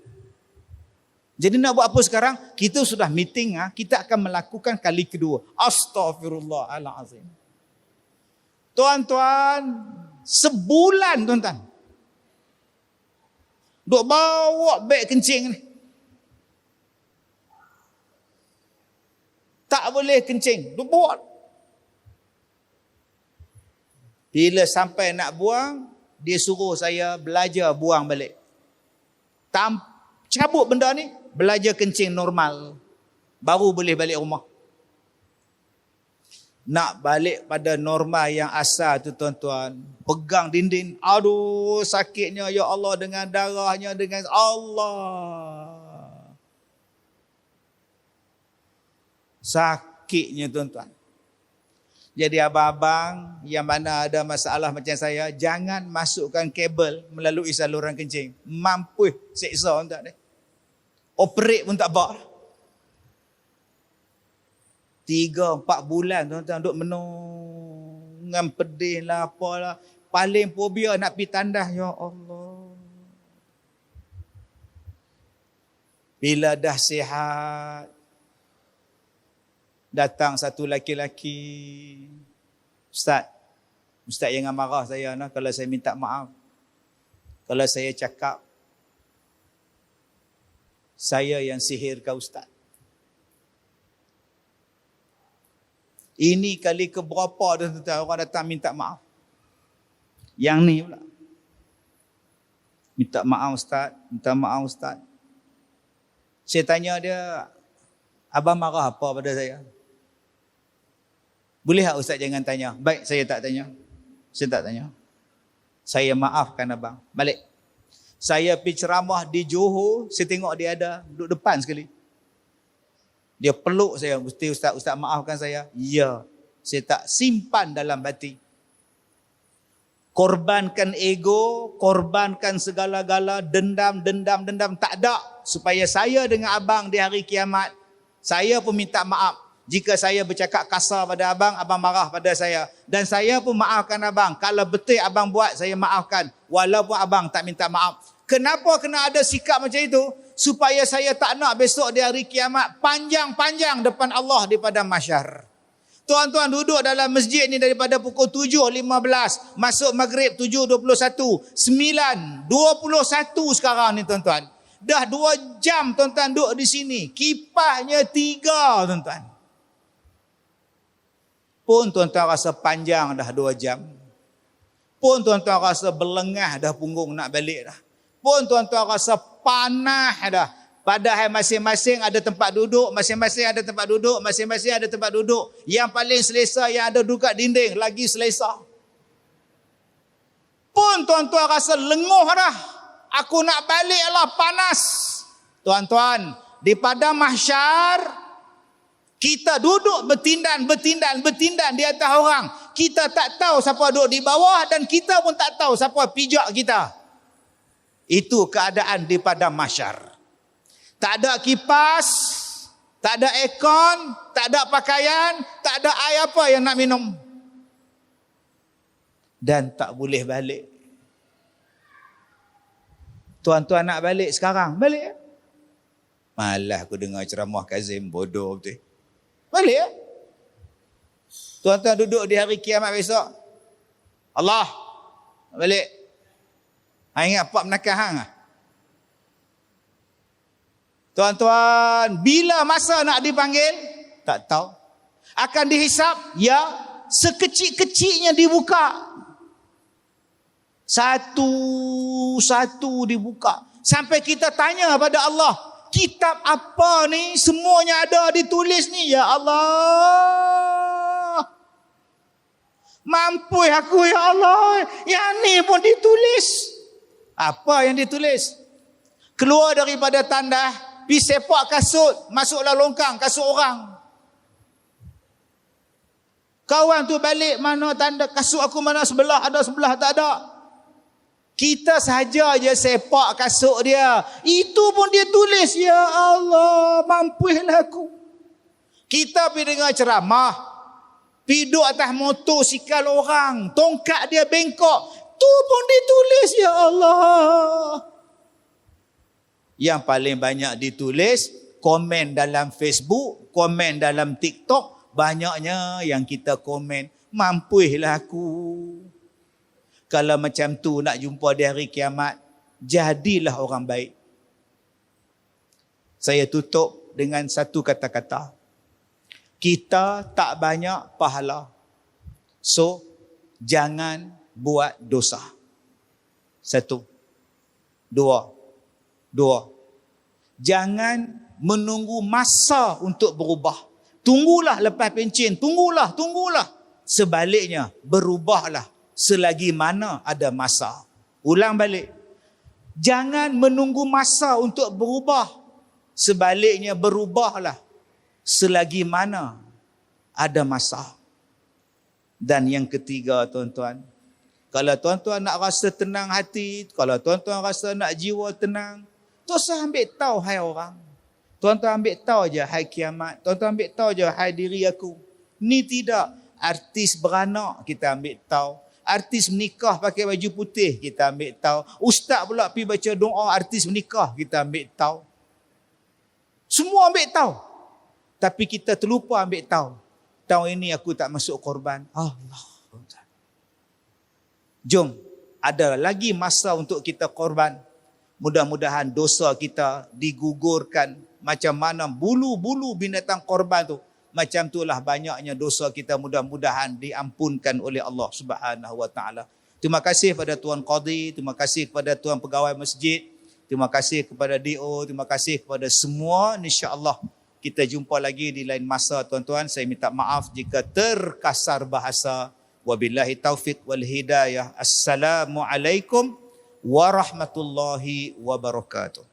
Jadi nak buat apa sekarang? Kita sudah meeting, kita akan melakukan kali kedua. Astaghfirullahalazim. Tuan-tuan, sebulan tuan-tuan. Duk bawa beg kencing ni. Tak boleh kencing. Duk bawa. Bila sampai nak buang, dia suruh saya belajar buang balik. Cabut benda ni, belajar kencing normal. Baru boleh balik rumah. Nak balik pada normal yang asal tu tuan-tuan. Pegang dinding. Aduh sakitnya ya Allah dengan darahnya. Dengan Allah. Sakitnya tuan-tuan. Jadi abang-abang yang mana ada masalah macam saya. Jangan masukkan kabel melalui saluran kencing. Mampu seksa tuan-tuan. Operate pun tak apa. 3-4 bulan tuan-tuan duk menunggang pedih lah apalah. Paling fobia nak pergi tandas. Ya Allah. Bila dah sihat, datang satu laki-laki. Ustaz jangan marah saya nah, kalau saya minta maaf. Kalau saya cakap saya yang sihir kau Ustaz. Ini kali keberapa tuan-tuan orang datang minta maaf. Yang ni pula. Minta maaf Ustaz. Saya tanya dia, abang marah apa pada saya? Boleh tak Ustaz jangan tanya? Baik, saya tak tanya. Saya maafkan abang. Balik. Saya pergi ceramah di Johor, saya tengok dia ada duduk depan sekali. Dia peluk saya, Ustaz maafkan saya. Ya, saya tak simpan dalam hati. Korbankan ego, korbankan segala-gala, dendam, tak ada. Supaya saya dengan abang di hari kiamat, saya pun minta maaf. jika saya bercakap kasar pada abang, abang marah pada saya. Dan saya pun maafkan abang. Kalau betul abang buat, saya maafkan. Walaupun abang tak minta maaf. Kenapa kena ada sikap macam itu? Supaya saya tak nak besok di hari kiamat panjang-panjang depan Allah di padang mahsyar. Tuan-tuan duduk dalam masjid ni daripada pukul 7.15. Masuk maghrib 7.21. 9.21 sekarang ni tuan-tuan. Dah 2 jam tuan-tuan duduk di sini. Kipasnya 3 tuan-tuan. Pun tuan-tuan rasa panjang dah 2 jam. Pun tuan-tuan rasa berlengah dah punggung nak balik dah. Pun tuan-tuan rasa panas dah. Padahal masing-masing ada tempat duduk, masing-masing ada tempat duduk, masing-masing ada tempat duduk. Yang paling selesa yang ada duduk kat dinding, lagi selesa. Pun tuan-tuan rasa lenguh dah. Aku nak balik lah, panas. Tuan-tuan, di padang mahsyar, kita duduk bertindan di atas orang. Kita tak tahu siapa duduk di bawah dan kita pun tak tahu siapa pijak kita. Itu keadaan di padang mahsyar. Tak ada kipas, tak ada aircon, tak ada pakaian, tak ada air apa yang nak minum. Dan tak boleh balik. Tuan-tuan nak balik sekarang, balik. Malah aku dengar ceramah Kazim, bodoh betul. Balik ya? Tuan-tuan duduk di hari kiamat besok. Allah, balik. Ingat Pak Menakah hang? Tuan-tuan, bila masa nak dipanggil? Tak tahu. Akan dihisap? Ya. Sekecil-kecilnya dibuka. Satu-satu dibuka. Sampai kita tanya pada Allah, kitab apa ni? Semuanya ada ditulis ni. Ya Allah. Mampu aku ya Allah. Yang ni pun ditulis. Apa yang ditulis? Keluar daripada tandas, pergi sepak kasut, masuklah longkang kasut orang. Kawan tu balik, mana tanda kasut aku mana sebelah ada, sebelah tak ada. Kita saja je sepak kasut dia. Itu pun dia tulis. Ya Allah, mampulah aku. Kita pergi dengar ceramah. Pergi duduk atas motosikal orang. Tongkat dia bengkok. Tu pun ditulis. Ya Allah. Yang paling banyak ditulis, komen dalam Facebook, komen dalam TikTok. Banyaknya yang kita komen. Mampulah aku. Kalau macam tu nak jumpa di hari kiamat, jadilah orang baik. Saya tutup dengan satu kata-kata. Kita tak banyak pahala. So, jangan buat dosa. 1. 2. Jangan menunggu masa untuk berubah. Tunggulah lepas pencen. Tunggulah. Sebaliknya, berubahlah. Selagi mana ada masa. Ulang balik. Jangan menunggu masa untuk berubah. Sebaliknya berubahlah. Selagi mana ada masa. Dan yang ketiga tuan-tuan. Kalau tuan-tuan nak rasa tenang hati. Kalau tuan-tuan rasa nak jiwa tenang. Tuan-tuan ambil tahu hai orang. Tuan-tuan ambil tahu je hai kiamat. Tuan-tuan ambil tahu je hai diri aku. Ni tidak. Artis beranak kita ambil tahu. Artis menikah pakai baju putih, kita ambil tahu. Ustaz pula pergi baca doa artis menikah, kita ambil tahu. Semua ambil tahu. Tapi kita terlupa ambil tahu. Tahun ini aku tak masuk korban. Allah. Jom, ada lagi masa untuk kita korban. Mudah-mudahan dosa kita digugurkan. Macam mana bulu-bulu binatang korban tu. Macam itulah banyaknya dosa kita, mudah-mudahan diampunkan oleh Allah Subhanahu Wa Taala. Terima kasih kepada Tuan Qadhi, terima kasih kepada Tuan Pegawai Masjid, terima kasih kepada DO, terima kasih kepada semua. Insya-Allah kita jumpa lagi di lain masa tuan-tuan. Saya minta maaf jika terkasar bahasa. Wabillahi taufiq wal hidayah. Assalamualaikum warahmatullahi wabarakatuh.